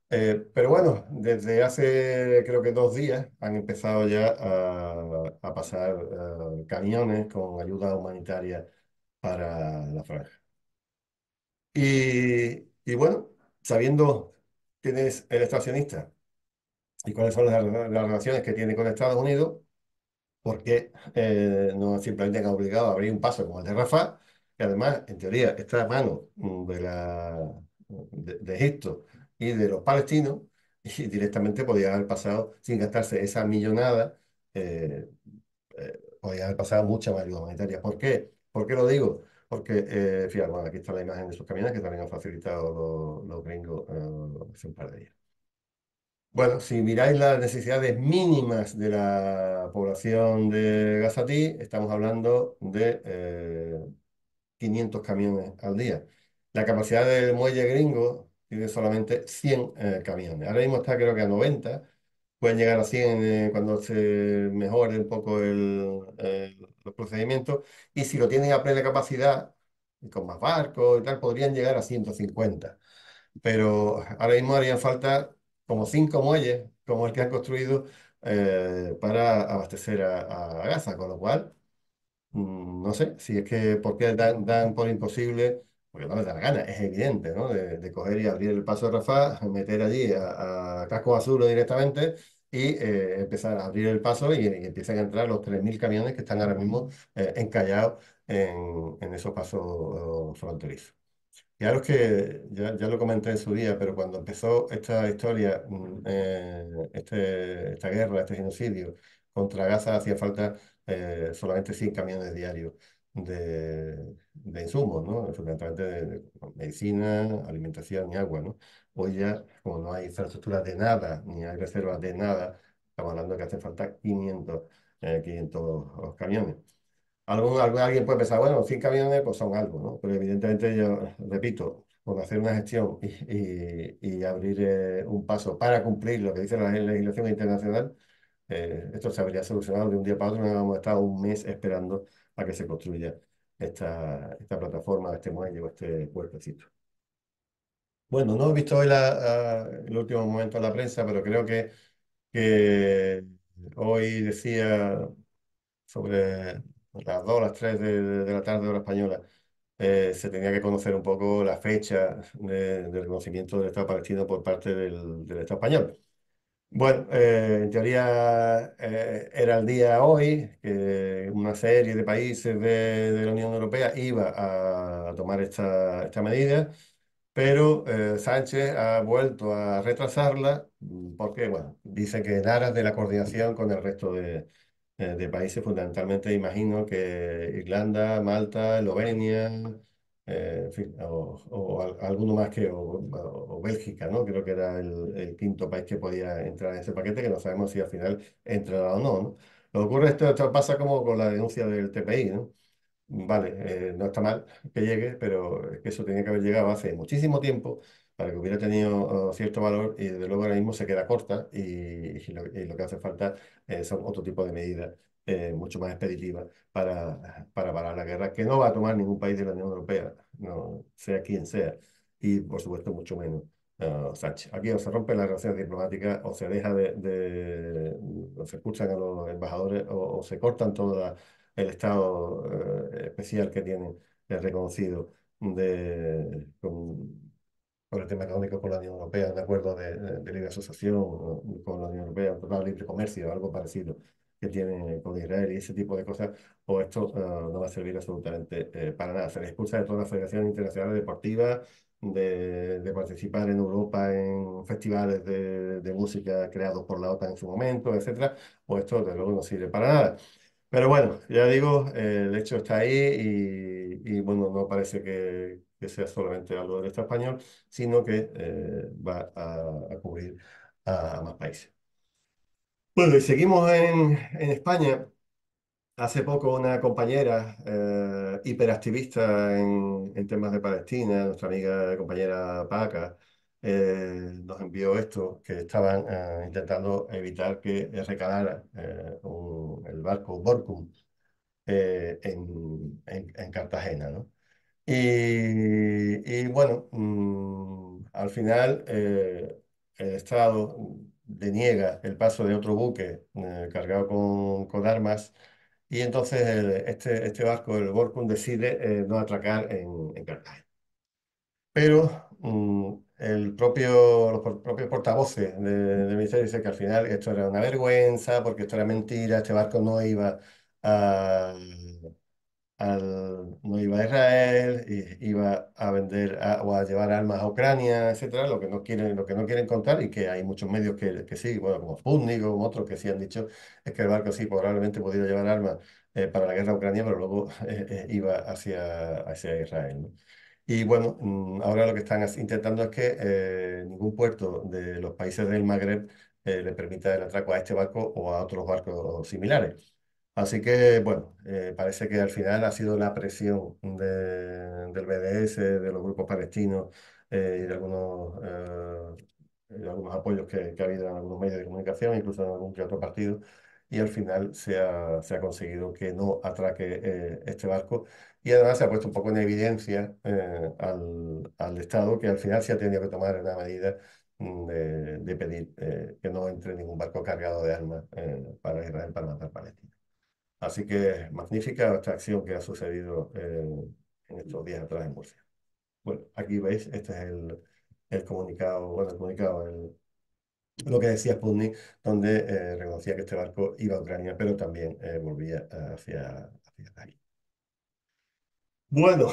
Pero bueno, desde hace creo que 2 días han empezado ya a pasar camiones con ayuda humanitaria para la franja. Y bueno, sabiendo quién es el estacionista y cuáles son las relaciones que tiene con Estados Unidos, ¿por qué no simplemente han obligado a abrir un paso como el de Rafah, que además, en teoría, está a mano de Egipto y de los palestinos, y directamente podía haber pasado sin gastarse esa millonada? Podía haber pasado mucha más ayuda humanitaria. ¿Por qué? ¿Por qué lo digo? Porque, fíjate, bueno, aquí está la imagen de esos camiones que también han facilitado los gringos hace un par de días. Bueno, si miráis las necesidades mínimas de la población de Gazatí, estamos hablando de 500 camiones al día. La capacidad del muelle gringo tiene solamente 100 camiones. Ahora mismo está creo que a 90. Pueden llegar a 100 cuando se mejore un poco los procedimientos. Y si lo tienen a plena capacidad, y con más barcos y tal, podrían llegar a 150. Pero ahora mismo harían falta como 5 muelles, como el que han construido, para abastecer a Gaza, con lo cual no sé, si es que por qué dan por imposible, porque no les da la gana, es evidente, ¿no? De coger y abrir el paso de Rafah, meter allí a Casco Azul directamente y empezar a abrir el paso y empiezan a entrar los 3.000 camiones que están ahora mismo encallados en esos pasos fronterizos. Claro, es que ya lo comenté en su día, pero cuando empezó esta historia, esta guerra, este genocidio contra Gaza, hacía falta solamente 100 camiones diarios de insumos, ¿no? Fundamentalmente de medicina, alimentación y agua, ¿no? Hoy ya, como no hay infraestructura de nada, ni hay reservas de nada, estamos hablando de que hace falta 500 camiones. Alguien puede pensar, bueno, 100 camiones pues son algo, ¿no? Pero evidentemente yo, repito, con hacer una gestión y abrir un paso para cumplir lo que dice la legislación internacional, esto se habría solucionado de un día para otro. No hemos estado un mes esperando a que se construya esta plataforma, este muelle o este puertecito. Bueno, no he visto hoy el último momento de la prensa, pero creo que hoy decía sobre las 2 o las 3 de la tarde hora española, se tenía que conocer un poco la fecha del reconocimiento del Estado palestino por parte del Estado español. Bueno, en teoría era el día hoy que una serie de países de la Unión Europea iba a tomar esta medida, pero Sánchez ha vuelto a retrasarla porque, bueno, dice que en aras de la coordinación con el resto de países, fundamentalmente imagino que Irlanda, Malta, Eslovenia, en fin, alguno más o Bélgica, ¿no? Creo que era el quinto país que podía entrar en ese paquete, que no sabemos si al final entrará o no, ¿no? Lo que ocurre, esto pasa como con la denuncia del TPI, ¿no? Vale, no está mal que llegue, pero es que eso tenía que haber llegado hace muchísimo tiempo para que hubiera tenido cierto valor y desde luego ahora mismo se queda corta y lo que hace falta son otro tipo de medidas mucho más expeditivas para parar la guerra, que no va a tomar ningún país de la Unión Europea, no, sea quien sea, y por supuesto mucho menos Sánchez. Aquí o se rompen las relaciones diplomáticas o se deja o se expulsan a los embajadores o se cortan todas el estado especial que tiene reconocido con el tema económico con la Unión Europea, un acuerdo de libre asociación con la Unión Europea, un tratado de libre comercio, algo parecido que tiene con Israel y ese tipo de cosas, o esto no va a servir absolutamente para nada. Se le expulsa de todas las federaciones internacionales deportivas, de participar en Europa en festivales de música creados por la OTAN en su momento, etcétera, o esto desde luego no sirve para nada. Pero bueno, ya digo, el hecho está ahí y, bueno, no parece que sea solamente algo del Estado español, sino que va a cubrir a más países. Bueno, y seguimos en España. Hace poco una compañera hiperactivista en temas de Palestina, nuestra amiga compañera Paca, nos envió esto, que estaban intentando evitar que recalara el barco Borkum en Cartagena, ¿no? Y bueno, al final el Estado deniega el paso de otro buque cargado con armas y entonces este barco, el Borkum, decide no atracar en Cartagena. Pero los propios portavoces del ministerio dicen que al final esto era una vergüenza, porque esto era mentira, este barco no iba a, no iba a Israel, iba a vender o a llevar armas a Ucrania, etcétera, lo que no quieren contar y que hay muchos medios que sí, bueno, como Sputnik o como otros que sí han dicho, es que el barco sí probablemente pudiera llevar armas para la guerra a Ucrania, pero luego iba hacia Israel, ¿no? Y bueno, ahora lo que están intentando es que ningún puerto de los países del Magreb le permita el atraco a este barco o a otros barcos similares. Así que, bueno, parece que al final ha sido la presión del BDS, de los grupos palestinos y de algunos apoyos que ha habido en algunos medios de comunicación, incluso en algún que otro partido, y al final se ha conseguido que no atraque este barco. Y además se ha puesto un poco en evidencia al Estado que al final se ha tenido que tomar una medida de pedir que no entre ningún barco cargado de armas para Israel para matar palestinos. Así que magnífica esta acción que ha sucedido en estos días atrás en Murcia. Bueno, aquí veis, este es el comunicado, bueno, lo que decía Sputnik, donde reconocía que este barco iba a Ucrania, pero también volvía hacia Israel. Bueno,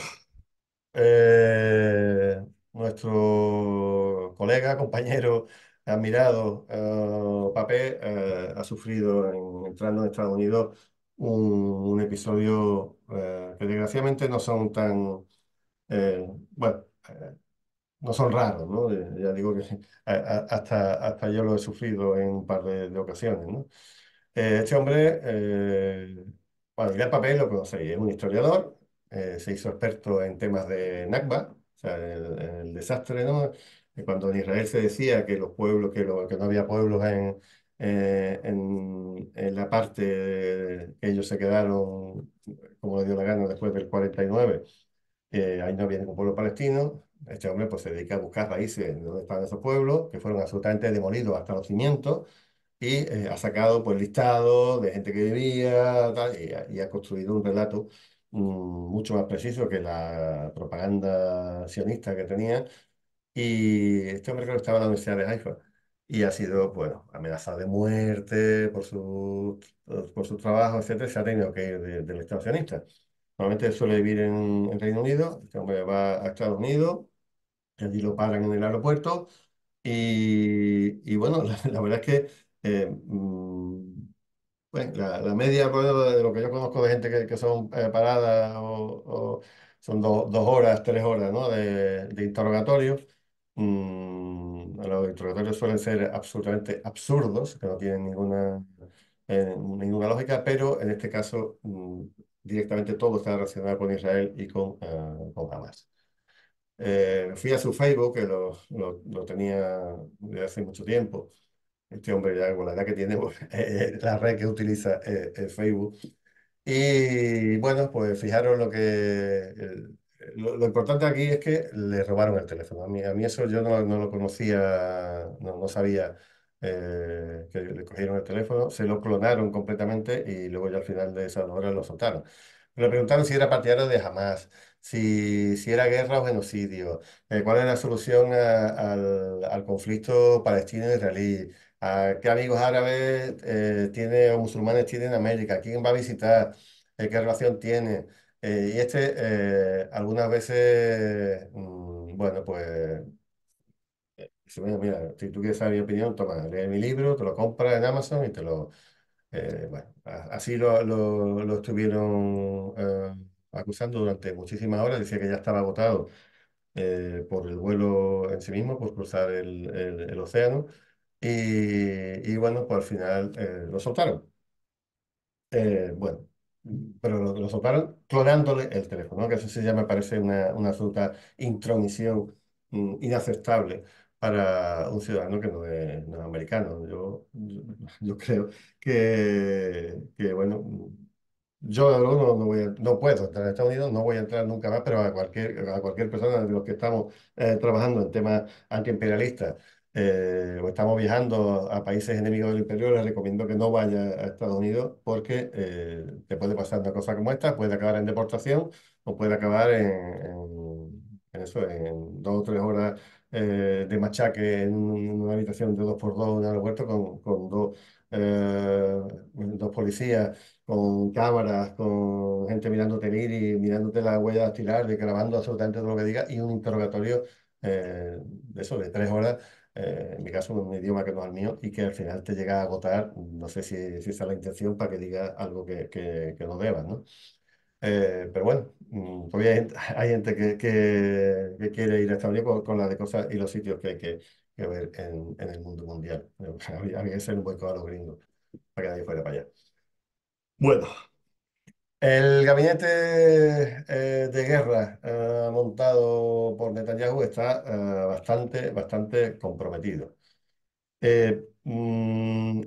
nuestro colega, compañero, admirado, Papé, ha sufrido entrando en Estados Unidos un episodio que desgraciadamente no son tan, bueno, no son raros, ¿no? Ya digo que hasta yo lo he sufrido en un par de ocasiones, ¿no? Este hombre, bueno, Ilan Pappé lo conocéis, es un historiador, se hizo experto en temas de Nakba, o sea, en el desastre, ¿no? Cuando en Israel se decía que los pueblos, que no había pueblos en la parte que ellos se quedaron, como les dio la gana, después del 49, ahí no había ningún pueblo palestino. Este hombre pues se dedica a buscar raíces de dónde estaban esos pueblos, que fueron absolutamente demolidos hasta los cimientos, y ha sacado pues listado de gente que vivía, tal, y ha construido un relato mucho más preciso que la propaganda sionista que tenía. Y este hombre creo que estaba en la Universidad de Haifa y ha sido, bueno, amenazado de muerte por su trabajo, etcétera. Se ha tenido que ir del Estado sionista. Normalmente él suele vivir en Reino Unido. Este hombre va a Estados Unidos, allí lo paran en el aeropuerto y bueno, la verdad es que bueno, la media por ejemplo, de lo que yo conozco de gente que son paradas o son 2 horas, 3 horas, ¿no? de interrogatorios. Los interrogatorios suelen ser absolutamente absurdos, que no tienen ninguna lógica, pero en este caso directamente todo está relacionado con Israel y con Hamas. Fui a su Facebook, que lo tenía desde hace mucho tiempo. Este hombre ya con la edad que tiene, pues, la red que utiliza es Facebook. Y bueno, pues fijaros lo importante aquí es que le robaron el teléfono. A mí eso yo no lo conocía, no sabía que le cogieron el teléfono, se lo clonaron completamente y luego ya al final de esas horas lo soltaron. Le preguntaron si era partidario de Hamas, si era guerra o genocidio, cuál es la solución al conflicto palestino-israelí, qué amigos árabes tiene o musulmanes tiene en América, quién va a visitar, qué relación tiene. Y algunas veces, bueno, pues, dice, mira, si tú quieres saber mi opinión, toma, lee mi libro, te lo compras en Amazon y bueno, así lo estuvieron acusando durante muchísimas horas. Decía que ya estaba agotado por el vuelo en sí mismo, por cruzar el océano. Y bueno, pues al final lo soltaron. Bueno, pero lo soltaron clonándole el teléfono, ¿no? Que eso sí ya me parece una absoluta intromisión inaceptable para un ciudadano que no es americano. Yo creo bueno, yo de luego no puedo entrar a Estados Unidos, no voy a entrar nunca más, pero a cualquier persona de los que estamos trabajando en temas antiimperialistas o estamos viajando a países enemigos del imperio, les recomiendo que no vaya a Estados Unidos porque te puede pasar una cosa como esta, puede acabar en deportación o puede acabar en eso, en 2 o 3 horas de machaque en una habitación de 2x2 en un aeropuerto con dos policías, con cámaras, con gente mirándote ir y mirándote la huella dactilar, y grabando absolutamente todo lo que digas y un interrogatorio de eso, de 3 horas en mi caso, en un idioma que no es el mío, y que al final te llega a agotar, no sé si esa es la intención para que digas algo que no debas, ¿no? Pero bueno, todavía hay gente que quiere ir a Estados Unidos con las de cosas y los sitios que hay que ver en el mundo mundial. Había que ser un boicot a los gringos para que nadie fuera para allá. Bueno, el gabinete de guerra montado por Netanyahu está bastante comprometido.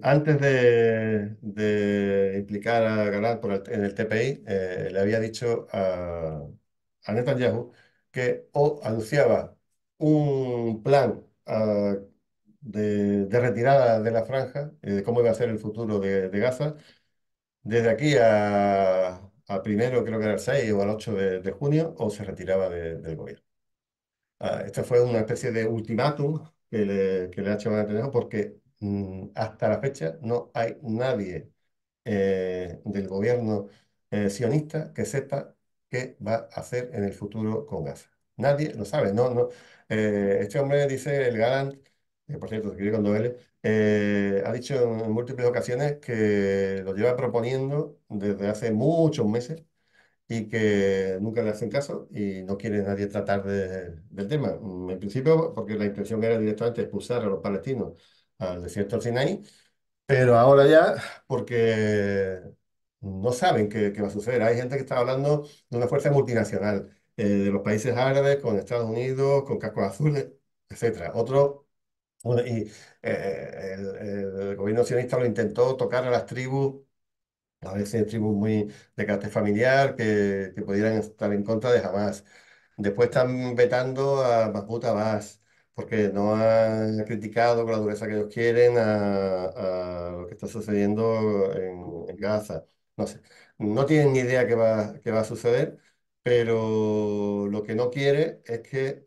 Antes de implicar a Galán en el TPI, le había dicho a Netanyahu que o anunciaba un plan de retirada de la franja, de cómo iba a ser el futuro de Gaza, desde aquí a primero, creo que era el 6 o al 8 de junio, o se retiraba del gobierno. Esta fue una especie de ultimátum que le ha hecho Netanyahu porque hasta la fecha no hay nadie del gobierno sionista que sepa qué va a hacer en el futuro con Gaza. Nadie lo sabe. No, no. Este hombre dice, el Galán, por cierto, se escribe con doble L, ha dicho en múltiples ocasiones que lo lleva proponiendo desde hace muchos meses y que nunca le hacen caso y no quiere nadie tratar del tema. En principio, porque la intención era directamente expulsar a los palestinos al desierto del Sinaí, pero ahora ya, porque no saben qué va a suceder. Hay gente que está hablando de una fuerza multinacional, de los países árabes, con Estados Unidos, con cascos azules, etcétera. Bueno, y el gobierno sionista lo intentó tocar a las tribus, a veces tribus muy de carácter familiar que pudieran estar en contra de Hamas. Después están vetando a Mahmoud Abbas porque no han criticado con la dureza que ellos quieren a lo que está sucediendo en Gaza. no sé. No tienen ni idea qué va a suceder, pero lo que no quiere es que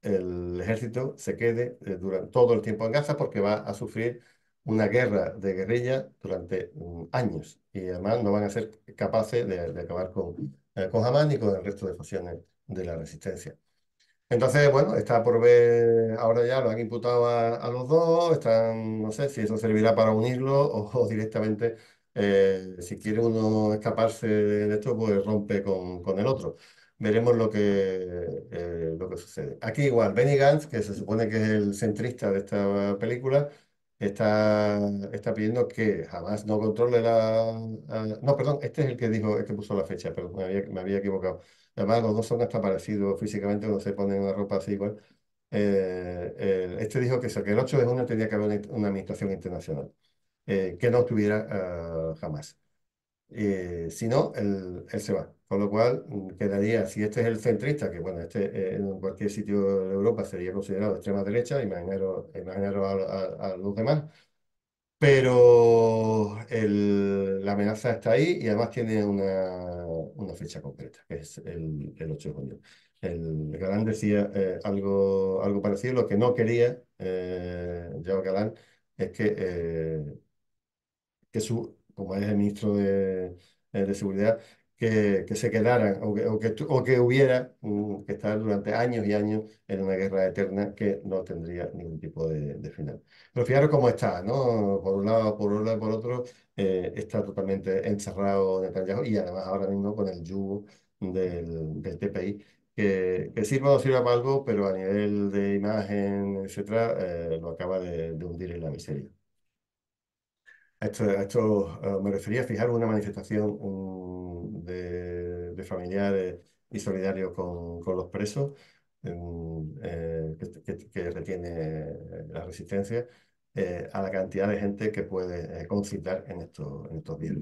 el ejército se quede durante todo el tiempo en Gaza porque va a sufrir una guerra de guerrilla durante años y además no van a ser capaces de acabar con Hamás ni con el resto de facciones de la resistencia. Entonces, bueno, está por ver, ahora ya lo han imputado a los dos, están, no sé si eso servirá para unirlo o directamente, si quiere uno escaparse de esto, pues rompe con el otro. Veremos lo que sucede. Aquí igual, Benny Gantz, que se supone que es el centrista de esta película, está pidiendo que jamás no controle no, perdón, este es el que dijo, el que puso la fecha, pero me había equivocado. Además, los dos son hasta parecidos físicamente, no se ponen una ropa así igual. Este dijo que el 8 de junio tenía que haber una administración internacional, que no tuviera jamás. Si no, él se va. Con lo cual, quedaría, si este es el centrista, que bueno, este en cualquier sitio de Europa sería considerado extrema derecha, imaginaros a los demás, pero la amenaza está ahí y además tiene una fecha concreta, que es el 8 de junio. El Galán decía algo parecido. Lo que no quería Joao Galán es que como es el ministro de Seguridad, que se quedaran o que hubiera que estar durante años y años en una guerra eterna que no tendría ningún tipo de final. Pero fijaros cómo está, ¿no? Por un lado y por otro, está totalmente encerrado Netanyahu y además ahora mismo con el yugo del TPI. Que sirva o no sirva para algo, pero a nivel de imagen, etcétera, lo acaba de hundir en la miseria. A esto me refería, fijar una manifestación de familiares y solidarios con los presos que retiene la resistencia, a la cantidad de gente que puede concitar en estos días.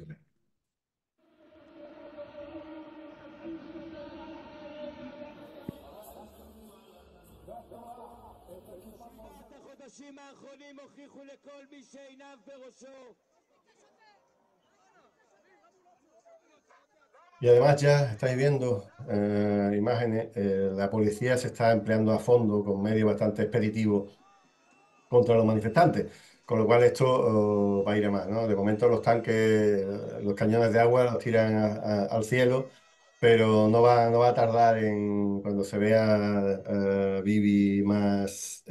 החודשים האחרונים הוכיחו לכל מי שעיניו בראשו. Y además ya estáis viendo imágenes, la policía se está empleando a fondo con medios bastante expeditivos contra los manifestantes, con lo cual esto va a ir a más, ¿no? De momento los tanques, los cañones de agua los tiran al cielo, pero no va a tardar cuando se vea Bibi más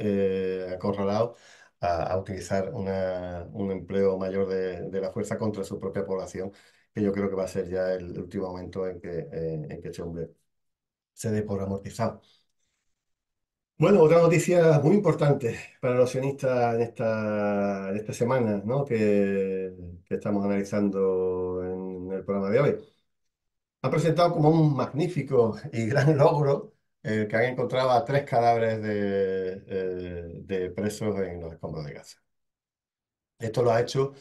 acorralado, a utilizar un empleo mayor de la fuerza contra su propia población, que yo creo que va a ser ya el último momento en que este hombre se dé por amortizado. Bueno, otra noticia muy importante para los sionistas en esta semana, ¿no? que estamos analizando en el programa de hoy. Ha presentado como un magnífico y gran logro que han encontrado a 3 cadáveres de presos en los escombros de Gaza. Esto lo ha hecho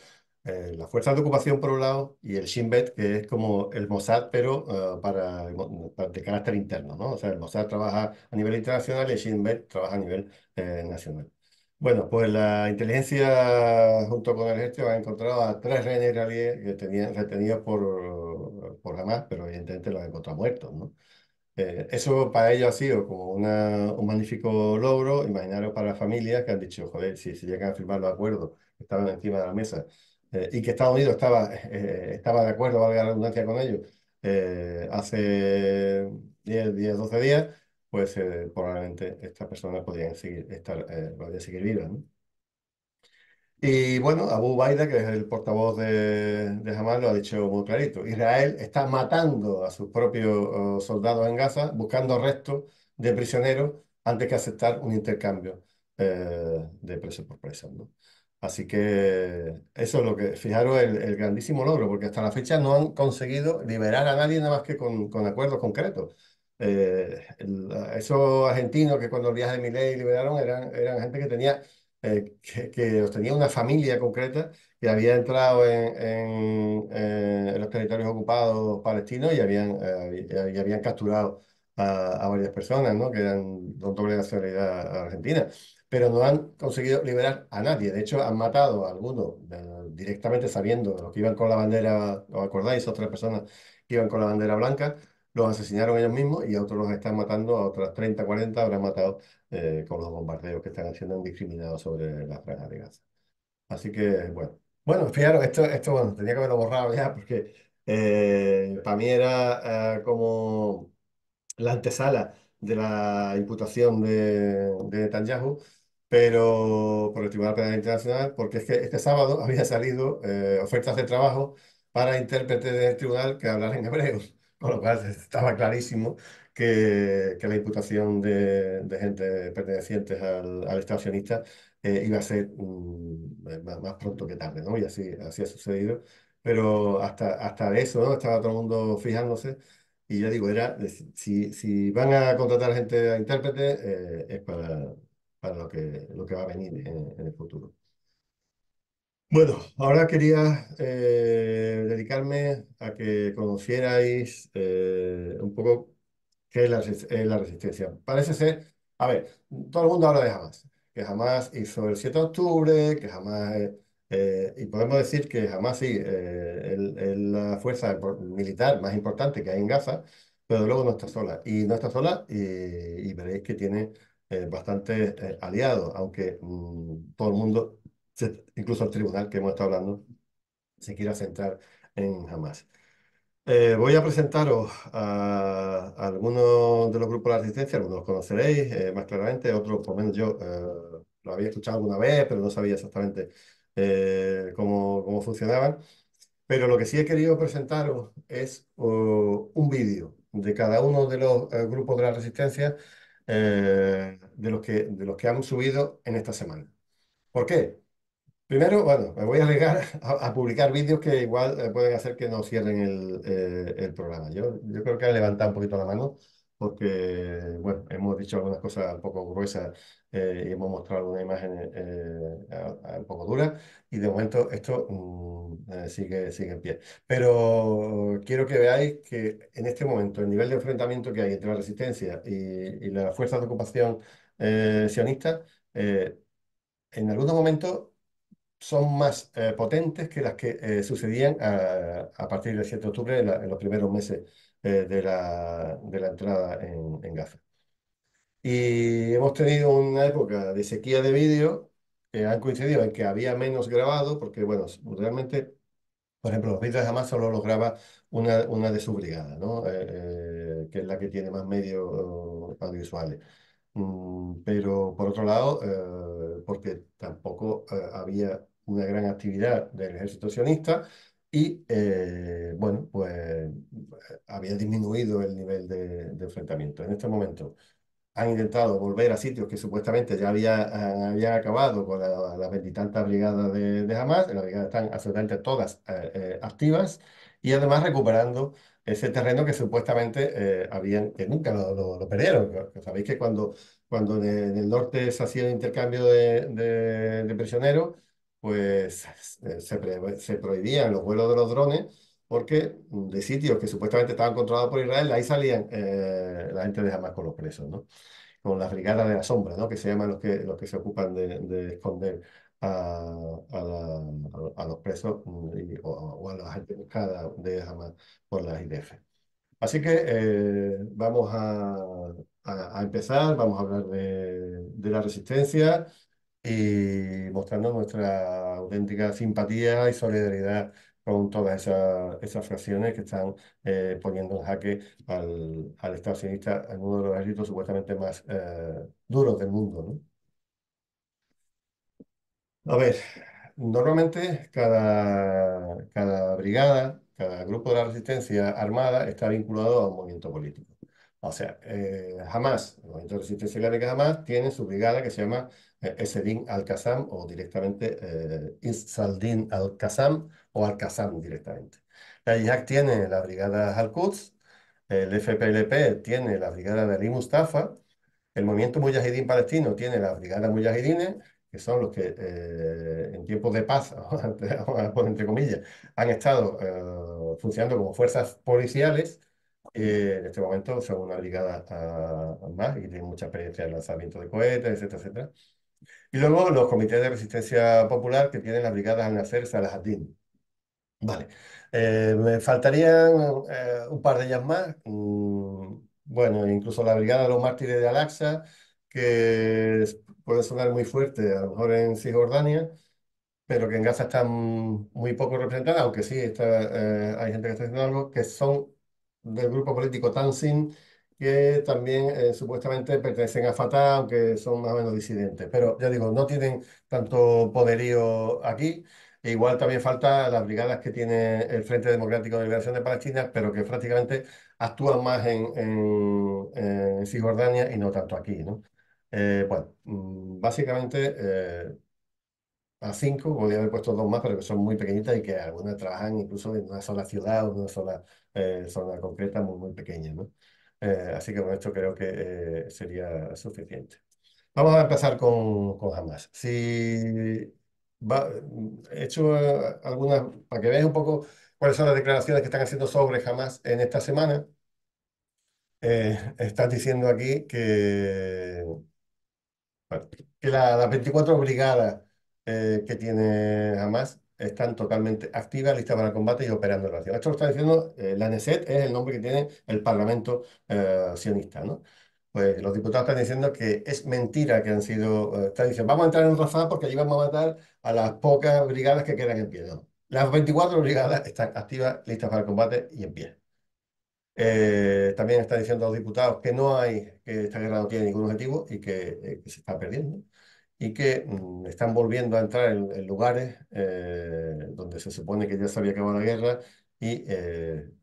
las fuerzas de ocupación por un lado y el Shin Bet, que es como el Mossad, pero de carácter interno, ¿no? O sea, el Mossad trabaja a nivel internacional y el Shin Bet trabaja a nivel nacional. Bueno, pues la inteligencia junto con el ejército ha encontrado a 3 rehenes israelíes que tenían retenidos por Hamas, pero evidentemente los han encontrado muertos, ¿no? Eso para ellos ha sido como un magnífico logro. Imaginaros para las familias que han dicho, joder, si se llegan a firmar los acuerdos que estaban encima de la mesa y que Estados Unidos estaba de acuerdo, valga la redundancia, con ellos hace 12 días, pues probablemente estas personas podrían seguir vivas, ¿no? Y bueno, Abu Baida, que es el portavoz de Hamas, lo ha dicho muy clarito. Israel está matando a sus propios soldados en Gaza, buscando restos de prisioneros antes que aceptar un intercambio de preso por preso, ¿no? Así que eso es lo que, fijaros, el grandísimo logro, porque hasta la fecha no han conseguido liberar a nadie nada más que con acuerdos concretos. Esos argentinos que cuando el viaje de Milei liberaron eran gente que que los tenía una familia concreta que había entrado en los territorios ocupados palestinos y habían capturado a varias personas, ¿no? Que eran con doble nacionalidad argentina. pero no han conseguido liberar a nadie. De hecho, han matado a algunos directamente sabiendo los que iban con la bandera, ¿os acordáis? Otras personas que iban con la bandera blanca, los asesinaron ellos mismos y a otros los están matando, a otras 30 40 habrán matado con los bombardeos que están haciendo indiscriminados sobre la franja de Gaza. Así que, bueno. Bueno, fijaros, esto bueno, tenía que haberlo borrado ya porque para mí era como la antesala de la imputación de Netanyahu, pero por el Tribunal Penal Internacional, porque es que este sábado había salido ofertas de trabajo para intérpretes del tribunal que hablaran hebreo, con lo cual estaba clarísimo que la imputación de gente pertenecientes al Estado sionista iba a ser más pronto que tarde, ¿no? Y así ha sucedido. Pero hasta de eso, ¿no? Estaba todo el mundo fijándose. Y yo digo, si van a contratar gente a intérprete, es para lo que va a venir en el futuro. Bueno, ahora quería dedicarme a que conocierais un poco qué es la resistencia. Parece ser, a ver, todo el mundo habla de Hamas, que Hamas hizo el 7 de octubre, que Hamas, y podemos decir que Hamas sí, es la fuerza militar más importante que hay en Gaza, pero luego no está sola. Y no está sola y veréis que tiene bastantes aliados, aunque todo el mundo incluso el tribunal que hemos estado hablando, se quiera centrar en Hamas. Voy a presentaros a algunos de los grupos de la resistencia, algunos los conoceréis más claramente, otros por lo menos yo lo había escuchado alguna vez, pero no sabía exactamente cómo funcionaban. Pero lo que sí he querido presentaros es un vídeo de cada uno de los grupos de la resistencia de los que han subido en esta semana. ¿Por qué? Primero, bueno, me voy a arriesgar a publicar vídeos que igual pueden hacer que no cierren el programa. Yo creo que han levantado un poquito la mano porque, bueno, hemos dicho algunas cosas un poco gruesas y hemos mostrado algunas imágenes un poco duras y de momento esto sigue en pie. Pero quiero que veáis que en este momento el nivel de enfrentamiento que hay entre la resistencia y las fuerzas de ocupación sionistas, en algunos momentos son más potentes que las que sucedían a partir del 7 de octubre, en los primeros meses de la entrada en Gaza. Y hemos tenido una época de sequía de vídeo que han coincidido en que había menos grabado, porque, bueno, realmente, por ejemplo, los vídeos de Hamas solo los graba una de su brigada, ¿no? Que es la que tiene más medios audiovisuales. Pero por otro lado, porque tampoco había una gran actividad del ejército sionista y, bueno, pues había disminuido el nivel de enfrentamiento. En este momento han intentado volver a sitios que supuestamente ya habían acabado con las veintitantas brigadas de Hamas. Las brigadas están absolutamente todas activas y además recuperando ese terreno que supuestamente que nunca lo perdieron. Sabéis que cuando en el norte se hacía el intercambio de prisioneros, pues se prohibían los vuelos de los drones porque de sitios que supuestamente estaban controlados por Israel, ahí salían la gente de Hamas con los presos, ¿no? Con las brigadas de la sombra, ¿no? Que se llaman los que se ocupan de esconder a los presos o a la gente buscada de Hamas por las IDF. Así que vamos a empezar, vamos a hablar de la resistencia y mostrando nuestra auténtica simpatía y solidaridad con todas esas fracciones que están poniendo en jaque al Estado sionista en uno de los ejércitos supuestamente más duros del mundo, ¿no? A ver, normalmente cada brigada, cada grupo de la resistencia armada está vinculado a un movimiento político. O sea, Hamas, el movimiento de resistencia islámica Hamas, tiene su brigada que se llama Esedin al-Qassam o directamente Isaldin al-Qassam o al-Qassam directamente. La Yihad tiene la brigada Al-Quds, el FPLP tiene la brigada de Ali Mustafa, el movimiento Mujahidín palestino tiene las brigadas Mujahidines, que son los que en tiempos de paz, vamos a poner entre comillas, han estado funcionando como fuerzas policiales. En este momento son una brigada más y tienen mucha experiencia en lanzamiento de cohetes, etcétera, etcétera. Y luego los comités de resistencia popular que tienen las brigadas Al-Nasser, Salahaddin. Vale. Me faltarían un par de ellas más. Bueno, incluso la Brigada de los Mártires de Al-Aqsa, que puede sonar muy fuerte, a lo mejor en Cisjordania, pero que en Gaza están muy poco representadas, aunque sí hay gente que está haciendo algo, que son del grupo político Tansin, que también supuestamente pertenecen a Fatah, aunque son más o menos disidentes. Pero ya digo, no tienen tanto poderío aquí. E igual también falta las brigadas que tiene el Frente Democrático de Liberación de Palestina, pero que prácticamente actúan más en Cisjordania y no tanto aquí, ¿no? Bueno, básicamente a cinco, podría haber puesto dos más, pero que son muy pequeñitas y que algunas trabajan incluso en una sola ciudad o en una sola zona concreta muy, muy pequeña, ¿no? Así que con esto creo que sería suficiente. Vamos a empezar con Hamas. Si he hecho algunas, para que veáis un poco cuáles son las declaraciones que están haciendo sobre Hamas en esta semana, están diciendo aquí bueno, que las 24 brigadas que tiene Hamas están totalmente activas, listas para el combate y operando en la región. Esto lo está diciendo la Knesset, es el nombre que tiene el Parlamento sionista, ¿no? Pues los diputados están diciendo que es mentira que han sido, están diciendo, vamos a entrar en Rafah porque allí vamos a matar a las pocas brigadas que quedan en pie. No. Las 24 brigadas están activas, listas para el combate y en pie. También están diciendo los diputados que no hay, que esta guerra no tiene ningún objetivo y que se está perdiendo y que están volviendo a entrar en lugares donde se supone que ya se había acabado la guerra y en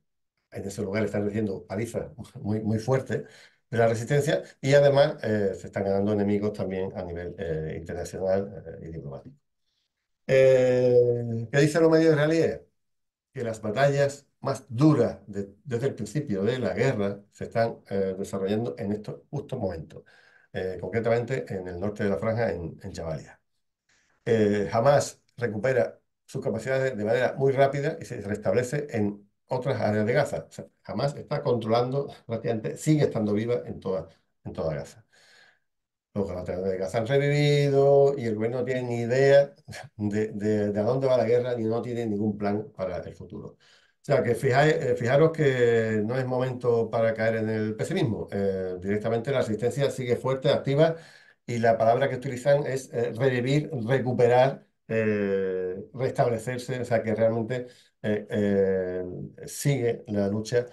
esos lugares están recibiendo palizas muy, muy fuertes de la resistencia y además se están ganando enemigos también a nivel internacional y diplomático. ¿Qué dicen los medios israelíes? Que las batallas más duras desde el principio de la guerra se están desarrollando en estos justos momentos, concretamente en el norte de la franja, en Jabalia. Hamas recupera sus capacidades de manera muy rápida y se restablece en otras áreas de Gaza. O sea, Hamas está controlando prácticamente, sigue estando viva en toda Gaza. Los guerreros de Gaza han revivido y el gobierno no tiene ni idea de a dónde va la guerra ni no tiene ningún plan para el futuro. O sea, que fijaros que no es momento para caer en el pesimismo. Directamente la resistencia sigue fuerte, activa, y la palabra que utilizan es revivir, recuperar, restablecerse. O sea, que realmente sigue la lucha,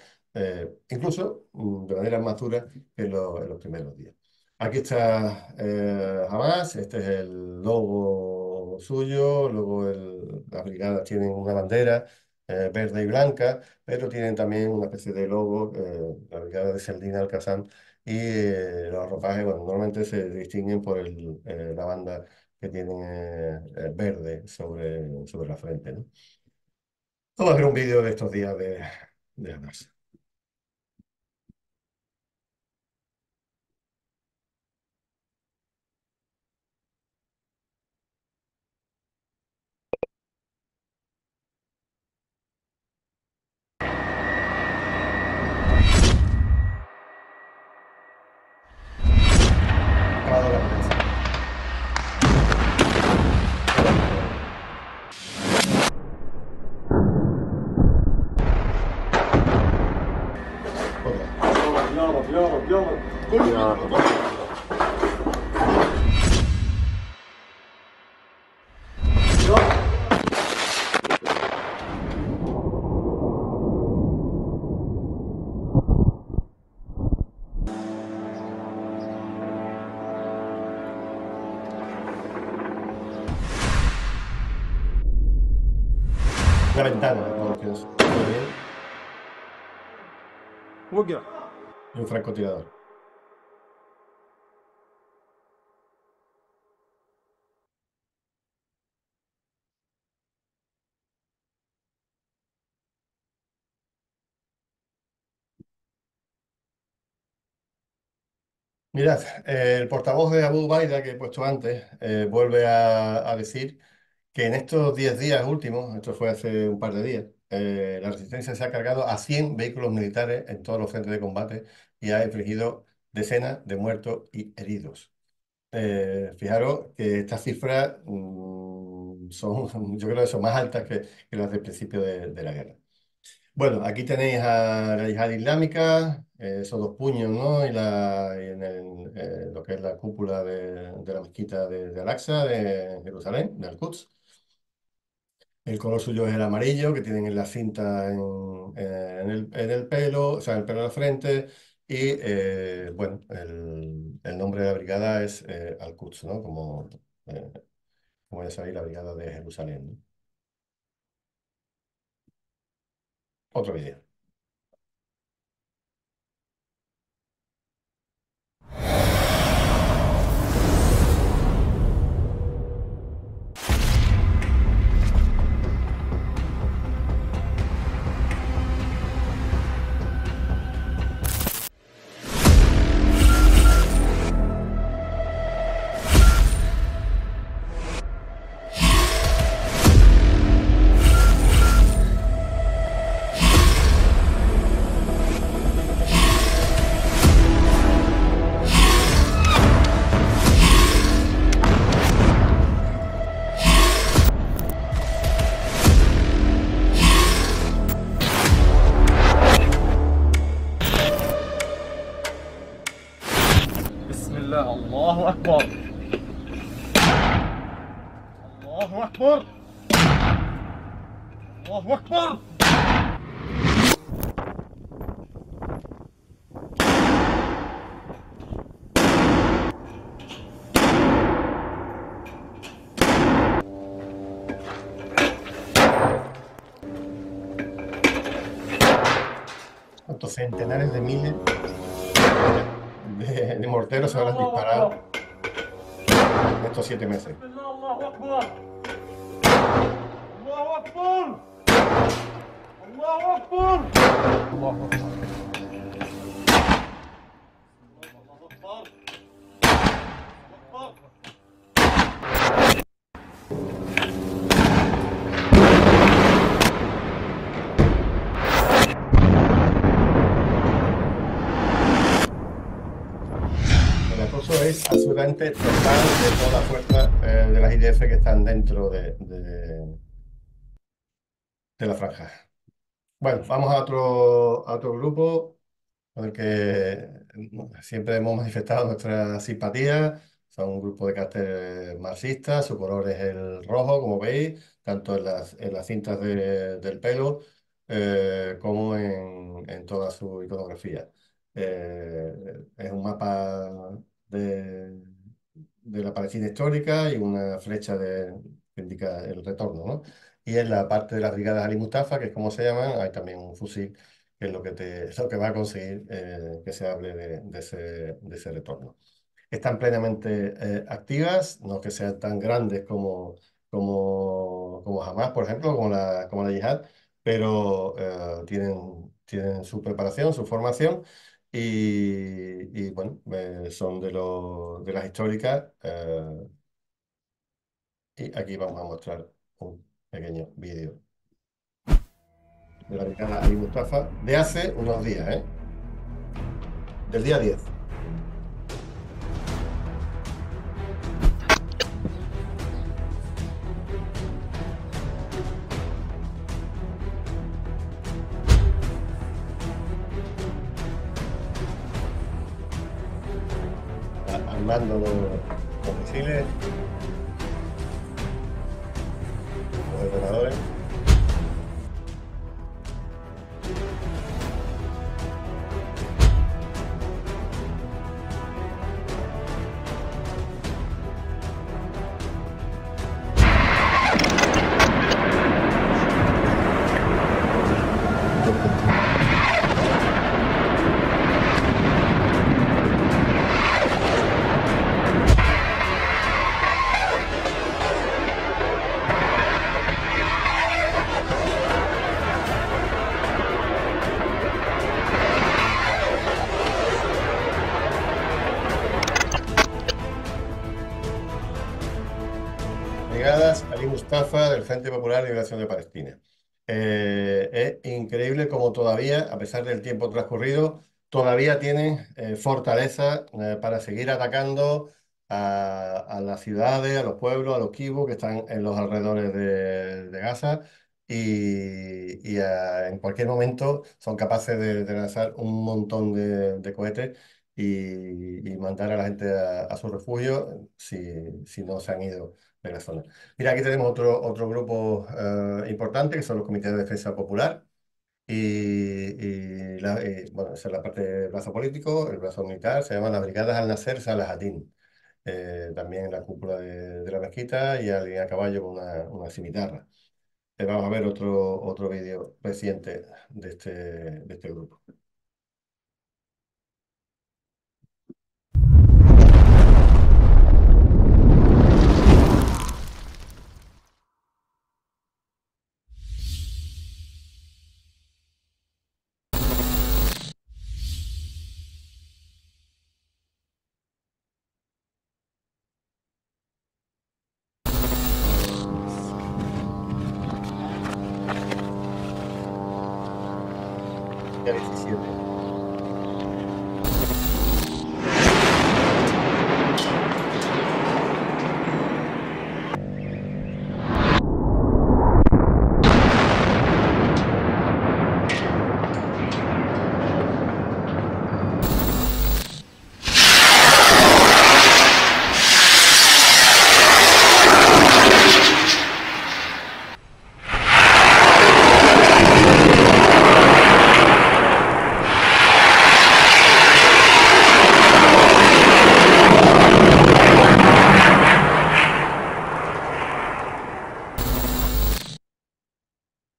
incluso de manera más dura que en los primeros días. Aquí está Hamas, este es el logo suyo, luego las brigadas tienen una bandera verde y blanca, pero tienen también una especie de logo, la brigada de Seldina Al-Qassam, y los ropajes, bueno, normalmente se distinguen por la banda que tienen verde sobre la frente, ¿no? Vamos a ver un vídeo de estos días de Hamas. Acabado la prensa. Otra. يلا يلا يلا كل Una ventana, por lo que se ve bien, وقع. y un francotirador. Mirad, el portavoz de Abu Baida que he puesto antes vuelve a decir que en estos 10 días últimos, esto fue hace un par de días, la resistencia se ha cargado a 100 vehículos militares en todos los frentes de combate y ha infligido decenas de muertos y heridos. Fijaros que estas cifras son, yo creo que son más altas que las del principio de la guerra. Bueno, aquí tenéis a la Yihad Islámica, esos dos puños, ¿no? Y en lo que es la cúpula de la mezquita de Al-Aqsa, de Jerusalén, de Al-Quds. El color suyo es el amarillo, que tienen en la cinta en el pelo, o sea, en el pelo de la frente. Y bueno, el nombre de la brigada es Al-Quds, ¿no? Eh, como ya sabéis, la brigada de Jerusalén, ¿no? Otro vídeo. بسم الله الله أكبر الله أكبر الله أكبر. ¿Cuántos centenares de miles de morteros se habrán الله disparado أكبر. en estos 7 meses? بسم الله الله أكبر الله أكبر الله أكبر الله أكبر الله أكبر. El acoso es absolutamente total de todas las fuerzas de las IDF que están dentro de la franja. Bueno, vamos a otro grupo con el que siempre hemos manifestado nuestra simpatía. Son un grupo de carácter marxista, su color es el rojo, como veis, tanto en las cintas del pelo como en toda su iconografía. Es un mapa de, de la Palestina histórica y una flecha que indica el retorno, ¿no? Y en la parte de las brigadas Ali Mustafa, que es como se llaman, hay también un fusil que es lo que va a conseguir que se hable de ese retorno. Están plenamente activas, no que sean tan grandes como Hamas, por ejemplo, como la Yihad, pero tienen su preparación, su formación y bueno, son de las históricas. Y aquí vamos a mostrar un pequeño vídeo de la brigada Ali Mustafa de hace unos días, ¿eh? Del día 10. Armando los misiles, los detonadores. Brigadas Ali Mustafa del Frente Popular de Liberación de Palestina. Es increíble como todavía, a pesar del tiempo transcurrido, todavía tienen fortaleza para seguir atacando, a las ciudades, a los pueblos, a los kibos que están en los alrededores de Gaza en cualquier momento son capaces de lanzar un montón de cohetes y mandar a la gente a su refugio si no se han ido de la zona. Mira, aquí tenemos otro grupo importante que son los comités de defensa popular. Bueno, esa es la parte del brazo político, el brazo militar, se llaman las Brigadas Al-Nasser Salahaddin. También en la cúpula de la mezquita y alguien a caballo con una cimitarra. Vamos a ver otro vídeo reciente de este grupo. Día 17.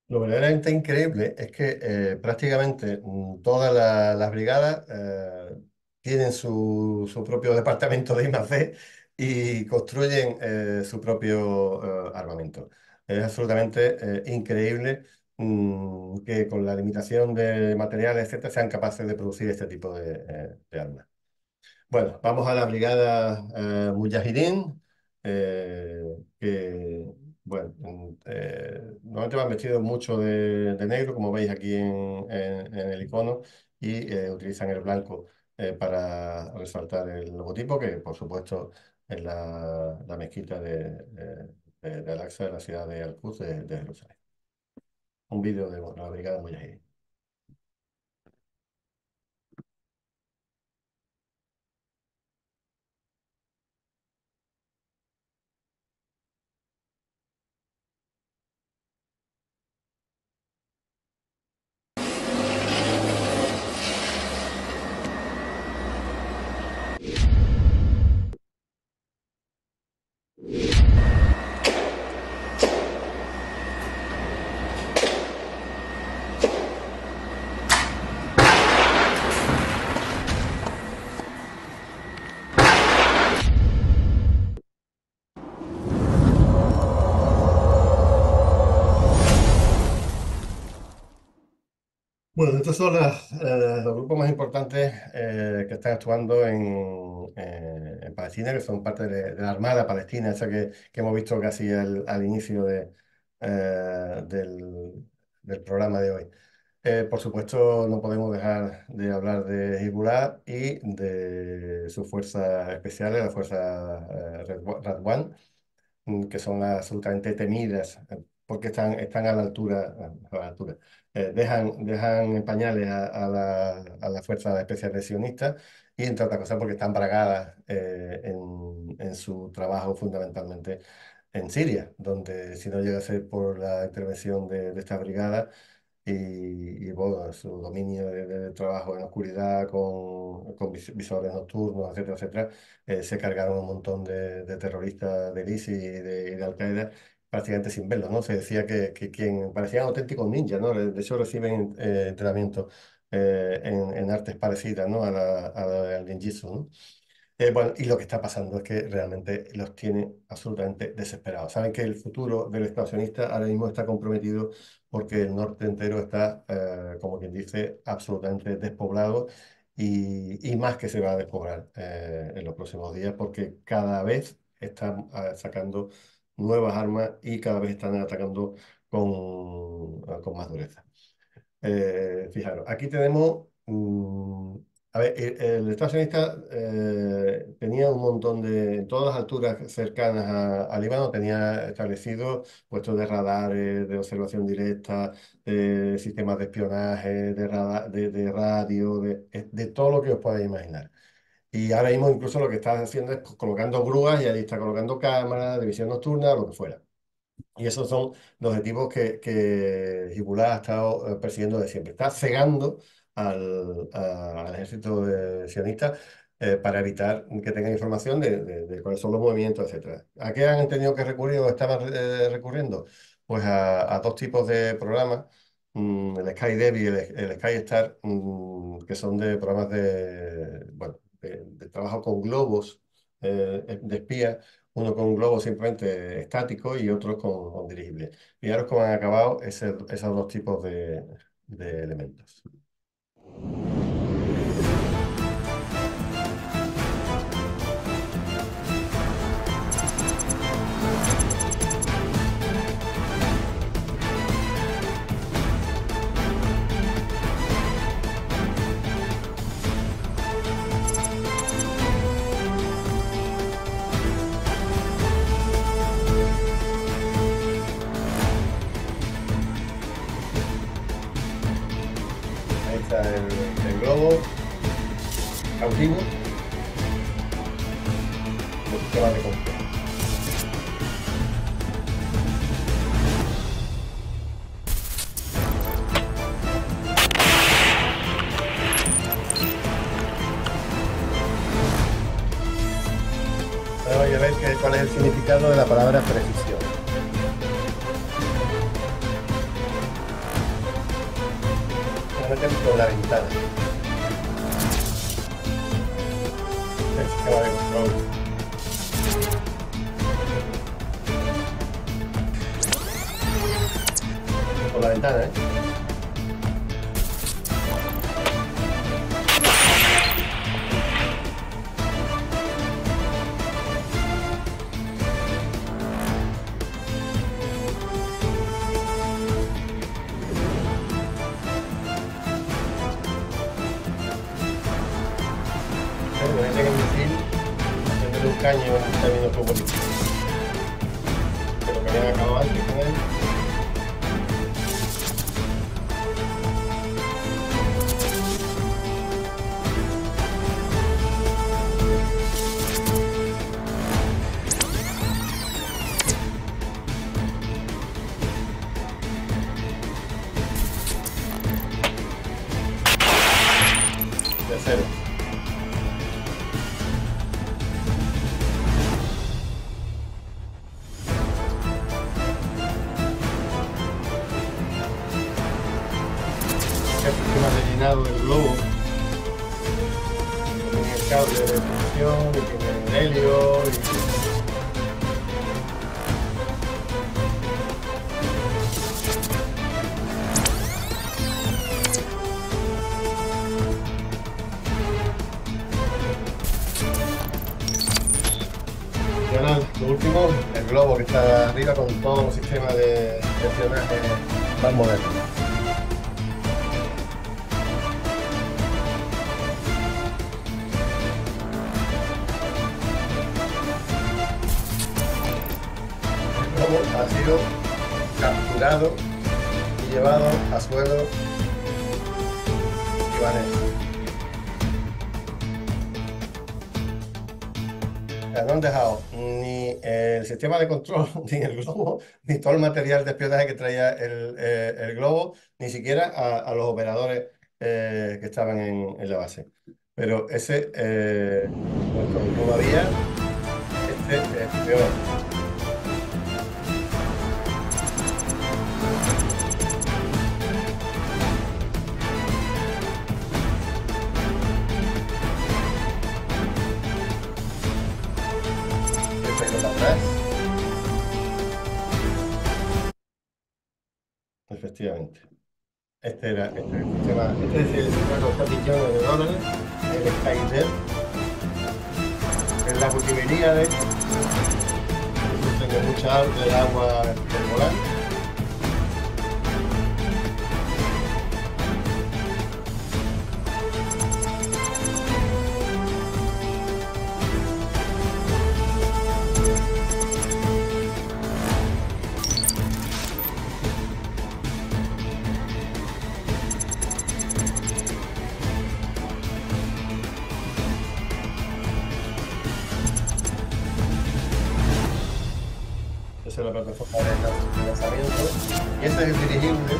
Lo verdaderamente increíble es que prácticamente todas las brigadas tienen su propio departamento de I+D y construyen su propio armamento. Es absolutamente increíble que con la limitación de materiales, etcétera, sean capaces de producir este tipo de armas. Bueno, vamos a la brigada Mujahideen, que, bueno, normalmente van vestidos mucho de negro, como veis aquí en el icono, y utilizan el blanco para resaltar el logotipo, que por supuesto es la mezquita de Al-Aqsa, de la ciudad de Al-Quds de Jerusalén. Un vídeo de la brigada Mujahideen. Bueno, estos son los grupos más importantes que están actuando en Palestina, que son parte de la Armada Palestina, esa que hemos visto casi al inicio del programa de hoy. Por supuesto, no podemos dejar de hablar de Hezbollah y de sus fuerzas especiales, la fuerza Radwan, que son absolutamente temidas porque están a la altura, a la altura. Dejan en pañales a la Fuerza Especial de Sionistas y entre otras cosas porque están bragadas en su trabajo fundamentalmente en Siria, donde si no llega a ser por la intervención de esta brigada, bueno, su dominio de trabajo en oscuridad con visores nocturnos, etcétera, etcétera, se cargaron un montón de terroristas del ISIS y de Al-Qaeda prácticamente sin verlos, ¿no? Se decía que quien parecían auténticos ninjas, ¿no? De hecho reciben entrenamiento en artes parecidas, ¿no? Al ninjitsu, ¿no? Bueno, y lo que está pasando es que realmente los tiene absolutamente desesperados. Saben que el futuro del expansionista ahora mismo está comprometido porque el norte entero está, como quien dice, absolutamente despoblado y más que se va a despoblar en los próximos días porque cada vez están sacando nuevas armas y cada vez están atacando con más dureza. Fijaros, aquí tenemos A ver, el Estado sionista tenía un montón de, en todas las alturas cercanas al Líbano, tenía establecidos puestos de radares, de observación directa, de sistemas de espionaje, de radio, de todo lo que os podáis imaginar. Y ahora mismo incluso lo que está haciendo es colocando grúas y ahí está colocando cámaras de visión nocturna, lo que fuera. Y esos son los objetivos que Hezbollah ha estado persiguiendo de siempre. Está cegando al ejército sionista para evitar que tengan información de cuáles son los movimientos, etcétera. ¿A qué han tenido que recurrir o estaban recurriendo? Pues a dos tipos de programas, el Sky Dev y el Sky Star, que son de programas bueno, de trabajo con globos de espía, uno con un globo simplemente estático y otro con dirigible. Fijaros cómo han acabado esos dos tipos de elementos. Ahí está el globo cautivo, el sistema de control. Ahora voy a ver cuál es el significado de la palabra precisión. Voy a meter por la ventana. El sistema de control. Por la ventana, ¿eh? Pero que tenga un misil, haciéndole un caño en términos futbolísticos. Pero que habían acabado antes con él. De cero. El sistema de llenado del globo. Tiene el cable de presión, y tiene el helio. Y ahora, lo último, el globo que está arriba con todos los sistemas de espionaje más modernos. El globo ha sido capturado y llevado a suelo libanés. O sea, no han dejado ni el sistema de control, ni el globo, ni todo el material de espionaje que traía el globo, ni siquiera a los operadores que estaban en la base. Pero ese, pues, todavía, este es peor. Este con atrás. Efectivamente. Este es el sistema con 4 millones de dólares, el Skynet, en la multimedia de tengo mucha del agua del Golán. de forma de lanzamiento. Y este es el dirigible.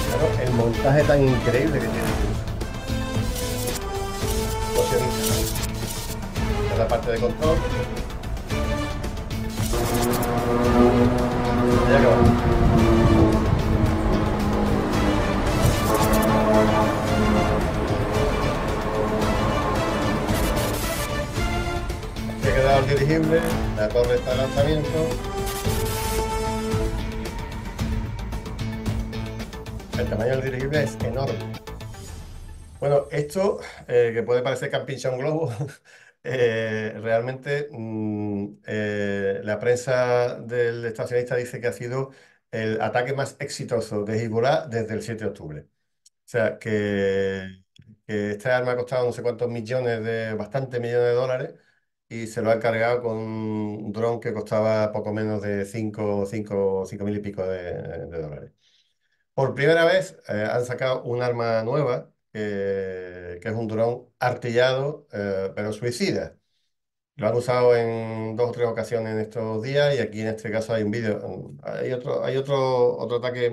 Claro, el montaje tan increíble que tiene explosionista, ¿no? Esta es la parte de control. Ya acabamos. Aquí ha quedado el dirigible, la torre está de lanzamiento. El tamaño del dirigible es enorme. Bueno, esto que puede parecer que han pinchado un globo, realmente la prensa del estacionista dice que ha sido el ataque más exitoso de Hezbollah desde el 7 de octubre. O sea, que este arma ha costado no sé cuántos millones bastantes millones de dólares y se lo han cargado con un dron que costaba poco menos de 5 mil y pico de dólares. Por primera vez han sacado un arma nueva, que es un dron artillado, pero suicida. Lo han usado en 2 o 3 ocasiones en estos días y aquí en este caso hay un vídeo. Hay otro ataque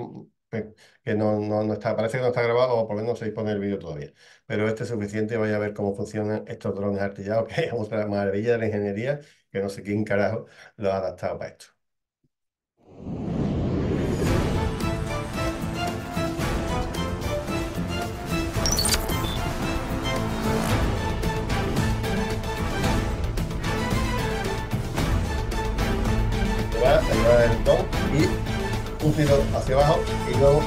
que no está, parece que no está grabado o por lo menos no se dispone el vídeo todavía. Pero este es suficiente, vaya a ver cómo funcionan estos drones artillados, que es otra maravilla de la ingeniería, que no sé quién carajo lo ha adaptado para esto. Ahí va el dron y un tiro hacia abajo y luego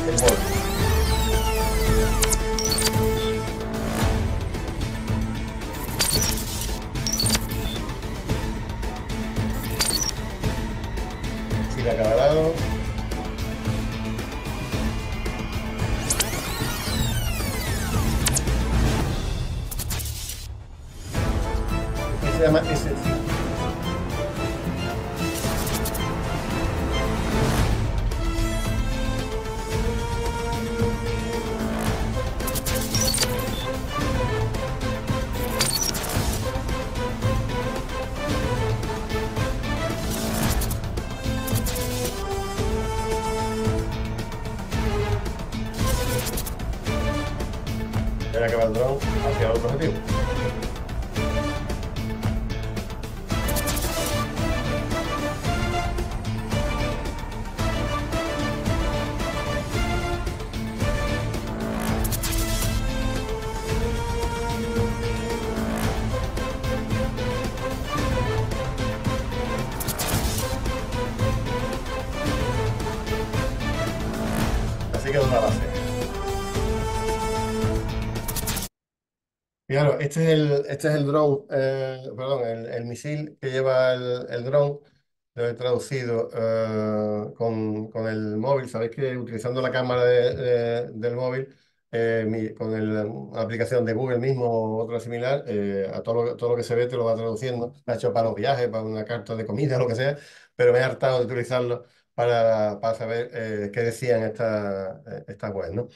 el borde. Sigue acabado. Este se llama S5. Ya acaba el dron hacia otro objetivo. Así queda una base. Claro, este es el dron, perdón, el misil que lleva el dron, lo he traducido con el móvil. Sabéis que utilizando la cámara del móvil, con la aplicación de Google mismo o otra similar, a todo lo que se ve te lo va traduciendo. Me ha hecho para los viajes, para una carta de comida, lo que sea, pero me he hartado de utilizarlo para saber qué decían estas webs, ¿no?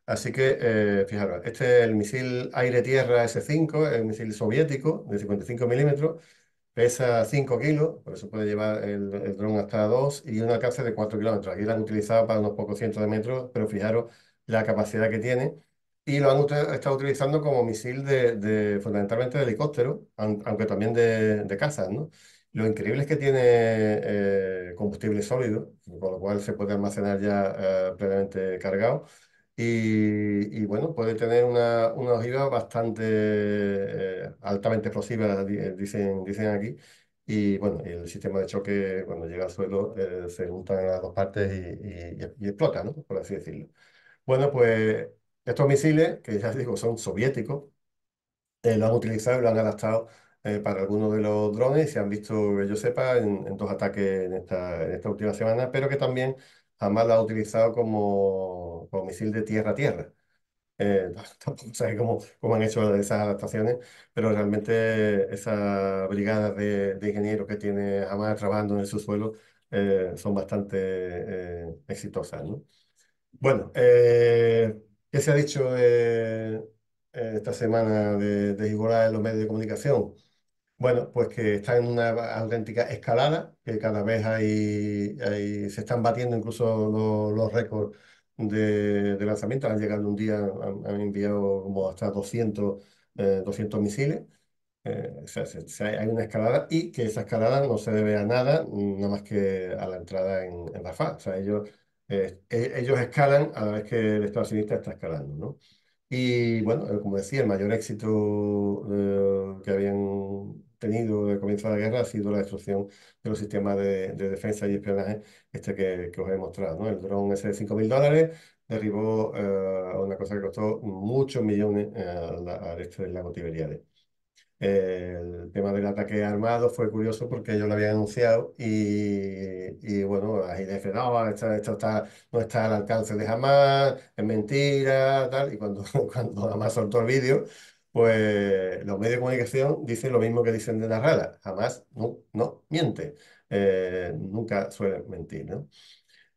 Así que, fijaros, este es el misil aire-tierra S5, el misil soviético de 55 milímetros, pesa 5 kilos, por eso puede llevar el dron hasta 2 y un alcance de 4 kilómetros. Aquí lo han utilizado para unos pocos cientos de metros, pero fijaros la capacidad que tiene. Y lo han estado utilizando como misil fundamentalmente de helicóptero, aunque también de cazas, ¿no? Lo increíble es que tiene combustible sólido, con lo cual se puede almacenar ya plenamente cargado. Bueno, puede tener una ojiva bastante altamente explosiva, dicen aquí. Y bueno, y el sistema de choque, cuando llega al suelo, se juntan las dos partes y explota, ¿no? Por así decirlo. Bueno, pues estos misiles, que ya digo, son soviéticos, lo han utilizado y lo han adaptado para algunos de los drones y se han visto, que yo sepa, en 2 ataques en esta última semana, pero que también jamás lo ha utilizado como misil de tierra a tierra. Tampoco sé cómo han hecho esas adaptaciones, pero realmente esa brigada de ingenieros que tiene Hamas trabajando en el subsuelo son bastante exitosas, ¿no? Bueno, ¿qué se ha dicho esta semana de Hezbollah en los medios de comunicación? Bueno, pues que está en una auténtica escalada, que cada vez se están batiendo incluso los récords de lanzamiento. Han llegado un día, han enviado como hasta 200 misiles. O sea, hay una escalada y que esa escalada no se debe a nada, nada más que a la entrada en Rafah. O sea, ellos escalan a la vez que el Estado sionista está escalando, ¿no? Y bueno, como decía, el mayor éxito que habían tenido de comienzo de la guerra ha sido la destrucción de los sistemas de defensa y espionaje, que os he mostrado, ¿no? El dron ese de $5.000 derribó una cosa que costó muchos millones al este del lago Tiberiades. El tema del ataque armado fue curioso porque ellos lo habían anunciado y bueno, la IDF, no, esto no está al alcance de Hamas, es mentira, tal. Y cuando, cuando Hamas soltó el vídeo, pues los medios de comunicación dicen lo mismo que dicen de la Rada. Hamas no miente, nunca suelen mentir, ¿no?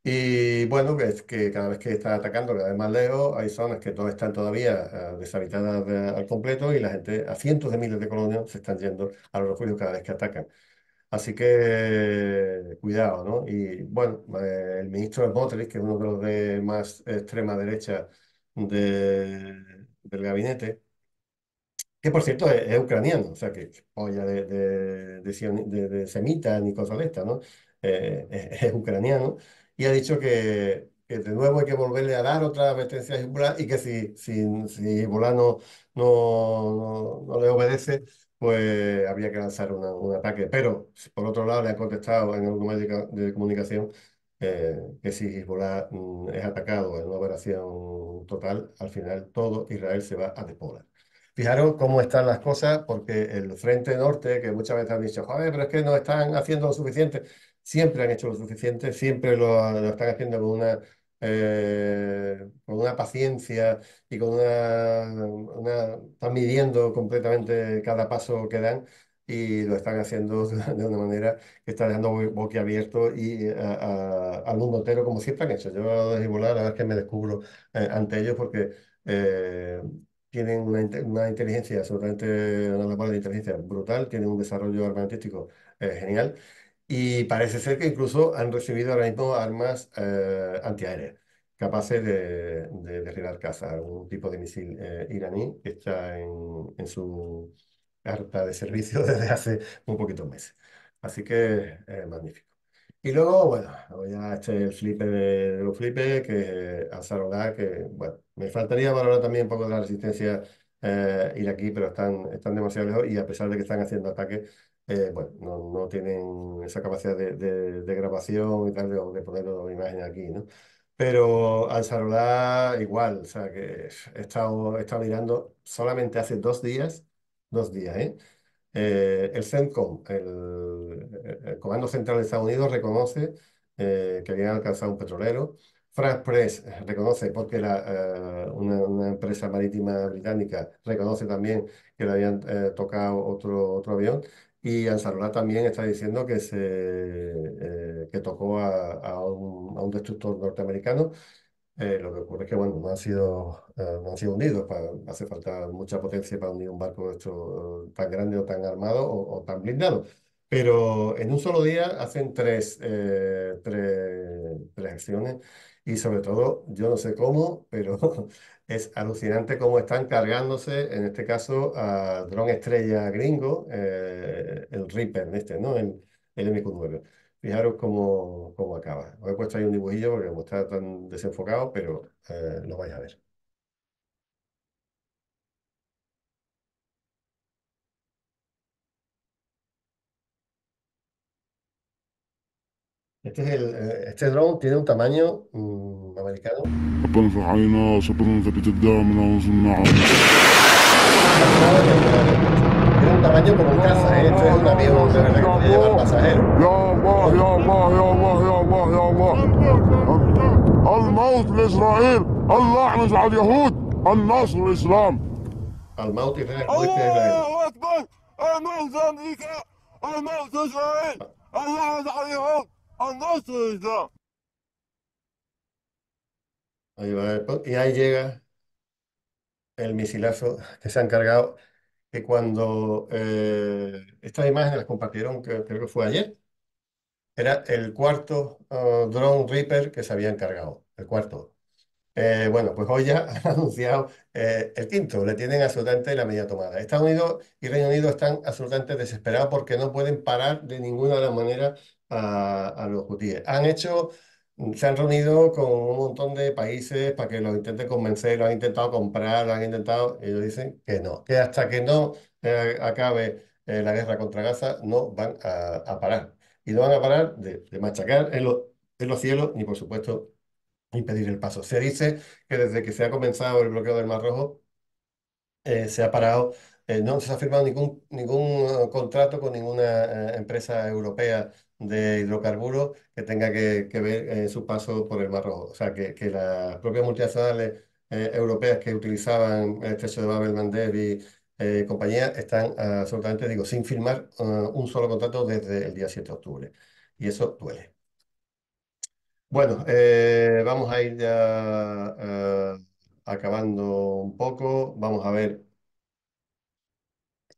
Y bueno, que es que cada vez que está atacando, cada vez más lejos, hay zonas que no están todavía deshabitadas al completo y la gente, a cientos de miles de colonias, se están yendo a los refugios cada vez que atacan. Así que cuidado, ¿no? Y bueno, el ministro Smotrich, que es uno de los de más extrema derecha del gabinete, que por cierto es ucraniano, o sea que olla de semita ni cosas de estas, ¿no? Es ucraniano y ha dicho que de nuevo hay que volverle a dar otra advertencia a Hezbollah y que si Hezbollah no le obedece, pues habría que lanzar un ataque. Pero por otro lado le han contestado en algún medio de comunicación que si Hezbollah es atacado en una operación total, al final todo Israel se va a despoblar. Fijaros cómo están las cosas, porque el Frente Norte, que muchas veces han dicho, joder, pero es que no están haciendo lo suficiente, siempre han hecho lo suficiente, siempre lo están haciendo con una paciencia y están midiendo completamente cada paso que dan y lo están haciendo de una manera que está dejando boquiabierto y al mundo entero, como siempre han hecho. Yo de Hezbollah, la verdad es que me descubro ante ellos porque eh, tienen una inteligencia absolutamente, una labor de inteligencia brutal, tienen un desarrollo armamentístico genial y parece ser que incluso han recibido ahora mismo armas antiaéreas capaces de derribar casas, algún tipo de misil iraní que está en su carta de servicio desde hace muy poquitos meses. Así que magnífico. Y luego, bueno, voy a el flipe de los flipes, que Ansarollah, que, bueno, me faltaría valorar también un poco de la resistencia iraquí, pero están demasiado lejos y a pesar de que están haciendo ataques, bueno, no tienen esa capacidad de grabación y tal, de poner la imagen aquí, ¿no? Pero Ansarollah igual, o sea, que he estado mirando solamente hace 2 días, ¿eh? El CENTCOM, el Comando Central de Estados Unidos, reconoce que habían alcanzado un petrolero. France Press reconoce, porque una empresa marítima británica reconoce también que le habían tocado otro avión. Y Ansarullah también está diciendo que tocó a un destructor norteamericano. Lo que ocurre es que, bueno, no han sido hundidos. Hace falta mucha potencia para hundir un barco de esto, tan grande o tan armado o tan blindado. Pero en un solo día hacen tres acciones y sobre todo, yo no sé cómo, pero es alucinante cómo están cargándose, en este caso, a dron estrella gringo, el Reaper, ¿no? El MQ-9. Fijaros cómo acaba. Os he puesto ahí un dibujillo porque como está tan desenfocado, pero lo vais a ver. Este dron tiene un tamaño americano. أبان في عينا صبر ثبت الدامنا وصنع Tiene un tamaño como un caza, ¿eh? Esto es un avión de verdad que puede llevar pasajeros. يا الله يا الله يا الله يا الله يا الله الموت لإسرائيل اللعنة على اليهود النصر الإسلام. الموت Israel, muerte a Israel. الله أكبر. الموت أمريكا، الموت إسرائيل، الله عليهم، النصر الإسلام. Ahí va y ahí llega el misilazo que se han cargado, que cuando estas imágenes las compartieron, que creo que fue ayer, era el cuarto drone Reaper que se habían cargado, el cuarto. Bueno, pues hoy ya han anunciado el quinto, le tienen absolutamente la medida tomada. Estados Unidos y Reino Unido están absolutamente desesperados porque no pueden parar de ninguna de las maneras a los hutíes. Se han reunido con un montón de países para que los intenten convencer, los han intentado comprar, los han intentado, ellos dicen que no, que hasta que no acabe la guerra contra Gaza no van a parar. Y no van a parar de machacar en los cielos, ni por supuesto impedir el paso. Se dice que desde que se ha comenzado el bloqueo del Mar Rojo, se ha parado, no se ha firmado ningún contrato con ninguna empresa europea de hidrocarburos que tenga que ver su paso por el Mar Rojo. O sea, que las propias multinacionales europeas que utilizaban el estrecho de Bab el-Mandeb y compañía están absolutamente, digo, sin firmar un solo contrato desde el día 7 de octubre. Y eso duele. Bueno, vamos a ir ya acabando un poco. Vamos a ver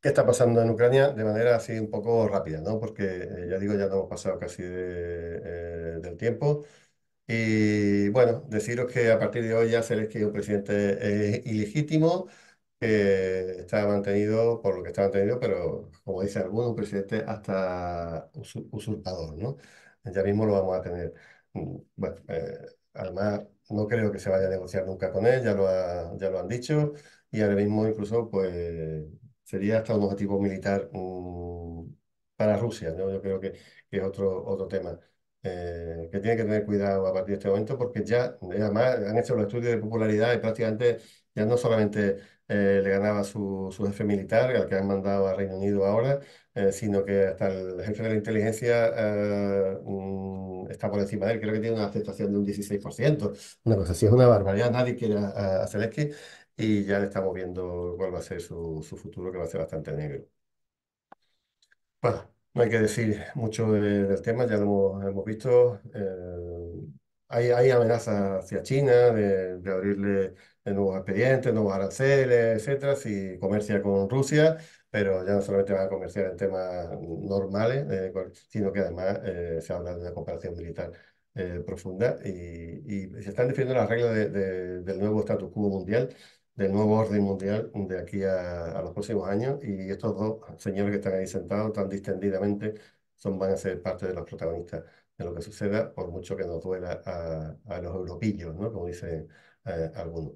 qué está pasando en Ucrania de manera así un poco rápida, ¿no? Porque ya digo, ya no hemos pasado casi del tiempo. Y bueno, deciros que a partir de hoy ya Zelensky es un presidente ilegítimo, que está mantenido por lo que está mantenido, pero como dice alguno, un presidente hasta usurpador, ¿no? Ya mismo lo vamos a tener. Bueno, además no creo que se vaya a negociar nunca con él, ya lo han dicho, y ahora mismo incluso pues sería hasta un objetivo militar para Rusia, ¿no? Yo creo que es otro tema. Que tiene que tener cuidado a partir de este momento porque ya, además, han hecho los estudios de popularidad y prácticamente ya no solamente le ganaba su jefe militar, al que han mandado a Reino Unido ahora, sino que hasta el jefe de la inteligencia está por encima de él. Creo que tiene una aceptación de un 16%. Una cosa así, es una barbaridad. Nadie quiere a Zelensky y ya le estamos viendo cuál va a ser su futuro, que va a ser bastante negro. Bueno, no hay que decir mucho del tema, ya hemos visto. Hay amenazas hacia China de abrirle de nuevos expedientes, nuevos aranceles, etcétera, si comercia con Rusia, pero ya no solamente van a comerciar en temas normales, sino que además se habla de una cooperación militar profunda y se están definiendo las reglas del nuevo status quo mundial, del nuevo orden mundial de aquí a los próximos años. Y estos dos señores que están ahí sentados tan distendidamente van a ser parte de los protagonistas de lo que suceda, por mucho que nos duela a los europillos, ¿no? Como dicen algunos.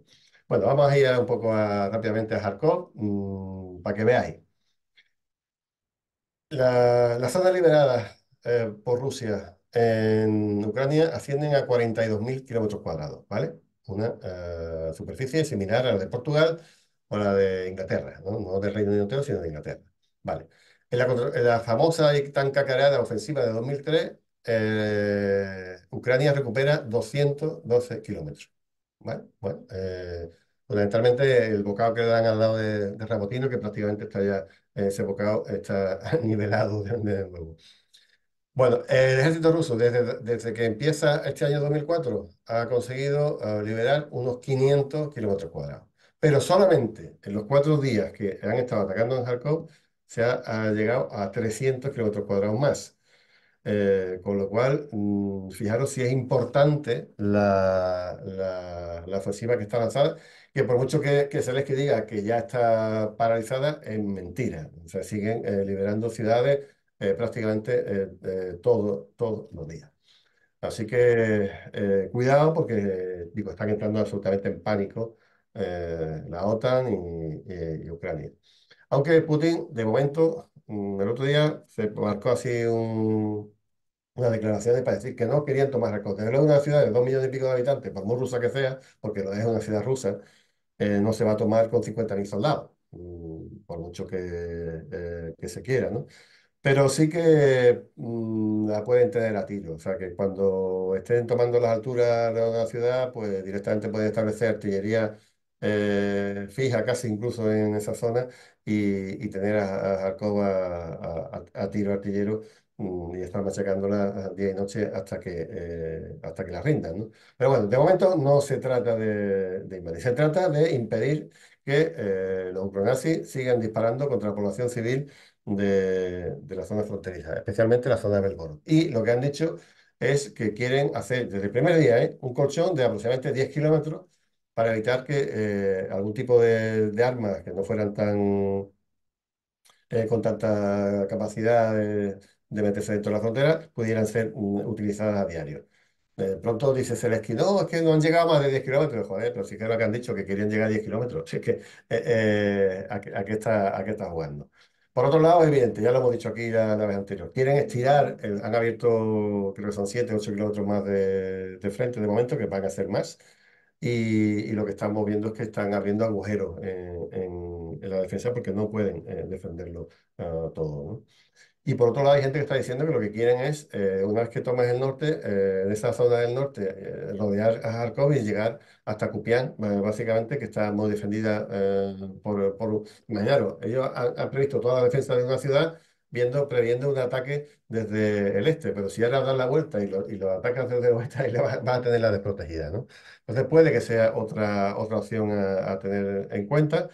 Bueno, vamos a ir un poco rápidamente a Kharkov, para que veáis. Las zonas liberadas por Rusia en Ucrania ascienden a 42.000 kilómetros cuadrados, ¿vale? Una superficie similar a la de Portugal o la de Inglaterra, ¿no? No del Reino Unido entero, sino de Inglaterra. Vale. En la famosa y tan cacareada ofensiva de 2003, Ucrania recupera 212 kilómetros. ¿Vale? Bueno, fundamentalmente el bocado que le dan al lado de Rabotino, que prácticamente está ya ese bocado está nivelado de nuevo. Bueno, el ejército ruso, desde que empieza este año 2004, ha conseguido liberar unos 500 kilómetros cuadrados. Pero solamente en los 4 días que han estado atacando en Kharkov, ha llegado a 300 kilómetros cuadrados más. Con lo cual, fijaros si es importante la ofensiva que está lanzada, que por mucho que Zelensky diga que ya está paralizada, es mentira. O sea, siguen liberando ciudades prácticamente todos los días. Así que cuidado porque digo, están entrando absolutamente en pánico la OTAN y Ucrania. Aunque Putin, de momento, el otro día se marcó así unas declaraciones para decir que no querían tomar Rakov. Es una ciudad de 2 millones y pico de habitantes, por muy rusa que sea, porque lo es una ciudad rusa, no se va a tomar con 50.000 soldados, por mucho que se quiera, ¿no? Pero sí que la pueden tener a tiro. O sea, que cuando estén tomando las alturas de la ciudad, pues directamente pueden establecer artillería fija casi incluso en esa zona y tener a Kharkov a tiro artillero y estar machacándola día y noche hasta que la rindan, ¿no? Pero bueno, de momento no se trata de invadir, se trata de impedir que los ucronazis sigan disparando contra la población civil de la zona fronteriza, especialmente la zona de Belgorod. Y lo que han dicho es que quieren hacer desde el primer día un colchón de aproximadamente 10 kilómetros para evitar que algún tipo de armas que no fueran con tanta capacidad de meterse dentro de la frontera pudieran ser utilizadas a diario. Pronto dice Zelensky, no, es que no han llegado a más de 10 kilómetros. Joder, pero sí que es lo que han dicho, que querían llegar a 10 kilómetros. Si es que, ¿a qué está jugando? Por otro lado, es evidente, ya lo hemos dicho aquí la vez anterior, quieren estirar, han abierto, creo que son 7 8 kilómetros más de frente de momento, que van a ser más. Y lo que estamos viendo es que están abriendo agujeros en la defensa porque no pueden defenderlo todo, ¿no? Y por otro lado, hay gente que está diciendo que lo que quieren es, una vez que tomes el norte, de esa zona del norte, rodear a Kharkov y llegar hasta Kupián, básicamente, que está muy defendida imaginaros, ellos han previsto toda la defensa de una ciudad previendo un ataque desde el este, pero si ahora dan la vuelta y lo atacas desde el oeste, ahí vas a tenerla desprotegida, ¿no? Entonces puede que sea otra opción a tener en cuenta.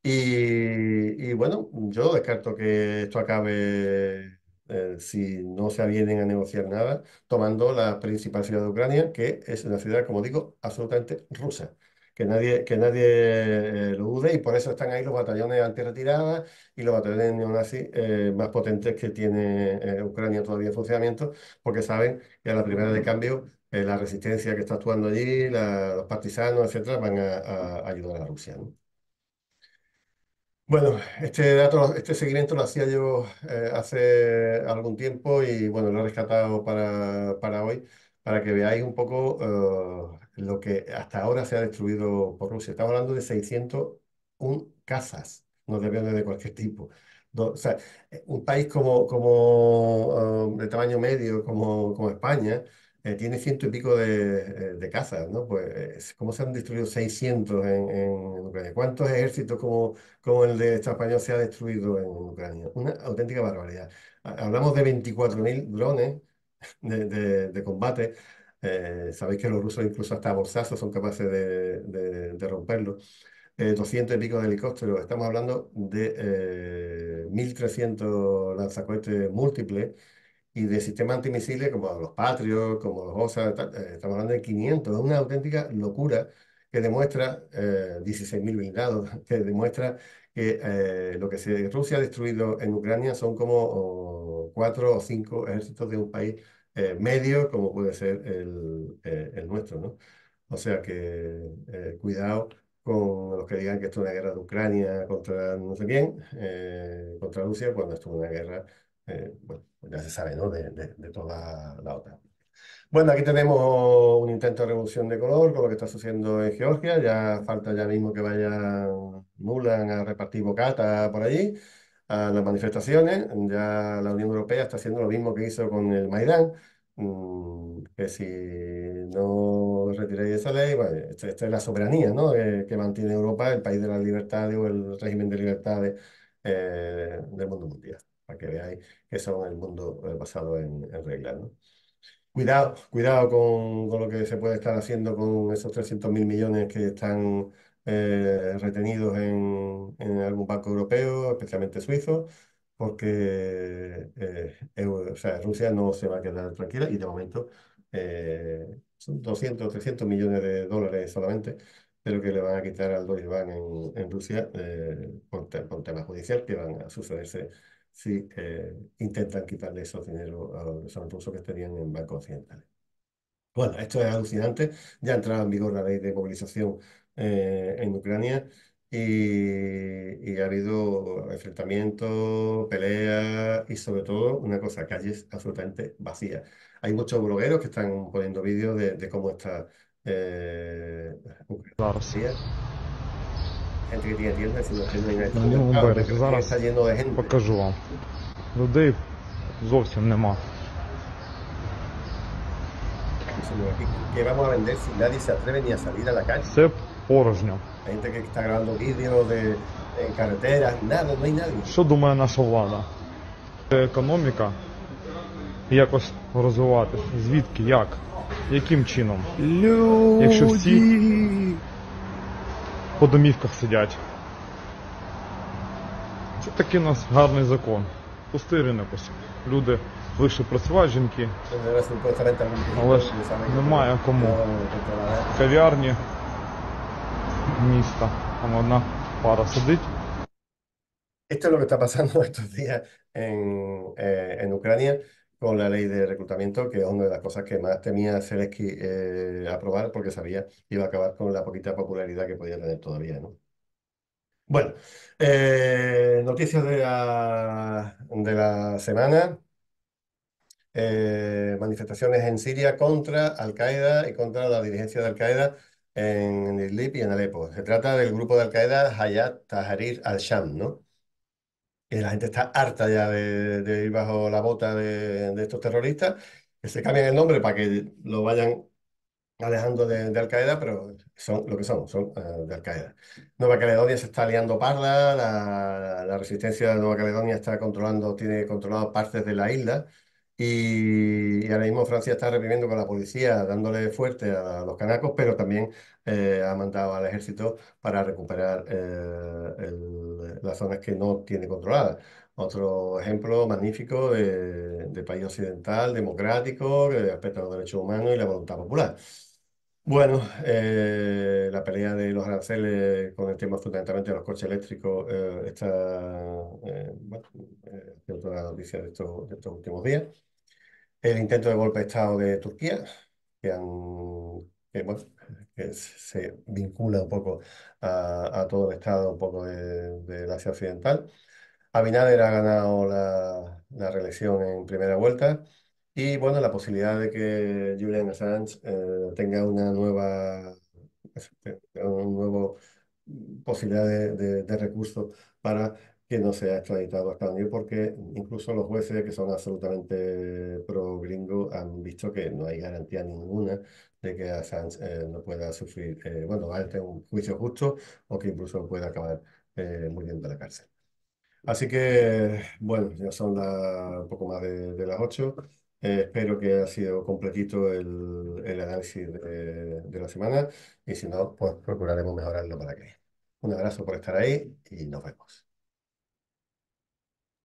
Y bueno, yo descarto que esto acabe, si no se avienen a negociar nada, tomando la principal ciudad de Ucrania, que es una ciudad, como digo, absolutamente rusa. Que nadie lo dude y por eso están ahí los batallones antirretiradas y los batallones neonazis más potentes que tiene Ucrania todavía en funcionamiento, porque saben que a la primera de cambio la resistencia que está actuando allí, los partisanos, etcétera, van a ayudar a Rusia, ¿no? Bueno, este seguimiento lo hacía yo hace algún tiempo y bueno, lo he rescatado para hoy, para que veáis un poco lo que hasta ahora se ha destruido por Rusia. Estamos hablando de 601 cazas, no de aviones de cualquier tipo. O sea, un país de tamaño medio como España, tiene ciento y pico de cazas, ¿no? Pues, ¿cómo se han destruido 600 en Ucrania? ¿Cuántos ejércitos como el de Estado español se ha destruido en Ucrania? Una auténtica barbaridad. Hablamos de 24.000 drones de combate. Sabéis que los rusos incluso hasta a bolsazos son capaces de romperlo. 200 y pico de helicópteros. Estamos hablando de 1.300 lanzacohetes múltiples y de sistemas antimisiles como los Patriot, como los OSA, estamos hablando de 500. Es una auténtica locura que demuestra 16.000 blindados, que demuestra que lo que Rusia ha destruido en Ucrania son como cuatro o cinco ejércitos de un país medio, como puede ser el nuestro, ¿no? O sea que cuidado con los que digan que esto es una guerra de Ucrania contra no sé quién, contra Rusia, cuando esto es una guerra, bueno, pues ya se sabe, ¿no? De toda la OTAN. Bueno, aquí tenemos un intento de revolución de color con lo que está sucediendo en Georgia. Ya falta ya mismo que vayan Nuland a repartir bocata por allí, a las manifestaciones. Ya la Unión Europea está haciendo lo mismo que hizo con el Maidán, que si no retiráis esa ley, bueno, esta es la soberanía, ¿no? Que mantiene Europa, el país de las libertades o el régimen de libertades del mundo mundial, para que veáis que son el mundo basado en reglas, ¿no? Cuidado con lo que se puede estar haciendo con esos 300.000 millones que están retenidos en algún banco europeo, especialmente suizo, porque o sea, Rusia no se va a quedar tranquila y de momento son 200 o 300 millones de dólares solamente, pero que le van a quitar al Deutsche Bank en Rusia por tema judicial que van a sucederse si intentan quitarle esos dineros a los rusos que estarían en bancos occidentales. Bueno, esto es alucinante. Ya ha entrado en vigor la ley de movilización en Ucrania y ha habido enfrentamientos, peleas y sobre todo una cosa, calles absolutamente vacías. Hay muchos blogueros que están poniendo vídeos de cómo está Зараз. Ucrania. Gente que tiene tiendas diciendo que no hay На лівому supermercado, березі. porque está Зараз lleno de gente. покажу вам. Людей зовсім нема. Señor, ¿qué vamos a vender si nadie se atreve ni a salir a la calle? Все порожньо. Hay gente que está grabando vídeos en carreteras, nada, no hay nadie. Що думає наша влада? Економіка якось розвиватися. Звідки? Як? Яким чином? Якщо всі по домівках сидять. Це такий у нас гарний закон. Пустий ринок ось. Люди вийшли працювати, жінки, Era supuestamente algún але ж principio, saben que немає кому. no controlará. Кав'ярні міста. Там одна пара сидить. Esto es lo que está pasando estos días en Ucrania con la ley de reclutamiento, que es una de las cosas que más temía Zelensky aprobar porque sabía que iba a acabar con la poquita popularidad que podía tener todavía, ¿no? Bueno, noticias de la semana. Manifestaciones en Siria contra Al-Qaeda y contra la dirigencia de Al-Qaeda en Idlib y en Alepo. Se trata del grupo de Al-Qaeda Hayat Tahrir al-Sham, ¿no? Y la gente está harta ya de ir bajo la bota de estos terroristas, que se cambien el nombre para que lo vayan alejando de Al-Qaeda, pero son lo que son de Al-Qaeda. Nueva Caledonia se está liando parda, la resistencia de Nueva Caledonia tiene controlado partes de la isla y ahora mismo Francia está reprimiendo con la policía, dándole fuerte a los canacos, pero también ha mandado al ejército para recuperar las zonas que no tiene controladas. Otro ejemplo magnífico de país occidental, democrático, que respeta los derechos humanos y la voluntad popular. Bueno, la pelea de los aranceles con el tema fundamentalmente de los coches eléctricos está, bueno, es otra noticia de estos últimos días. El intento de golpe de Estado de Turquía, bueno, que se vincula un poco a todo el Estado, un poco del Asia Occidental. Abinader ha ganado la reelección en primera vuelta y bueno, la posibilidad de que Julian Assange tenga un nuevo posibilidad de recurso para que no sea extraditado a Estados Unidos, porque incluso los jueces que son absolutamente pro gringo han visto que no hay garantía ninguna de que Assange no pueda sufrir, bueno, va a tener un juicio justo o que incluso pueda acabar muriendo en la cárcel. Así que, bueno, ya son un poco más de las 8. Espero que haya sido completito el análisis de la semana y si no, pues procuraremos mejorarlo para que. Un abrazo por estar ahí y nos vemos.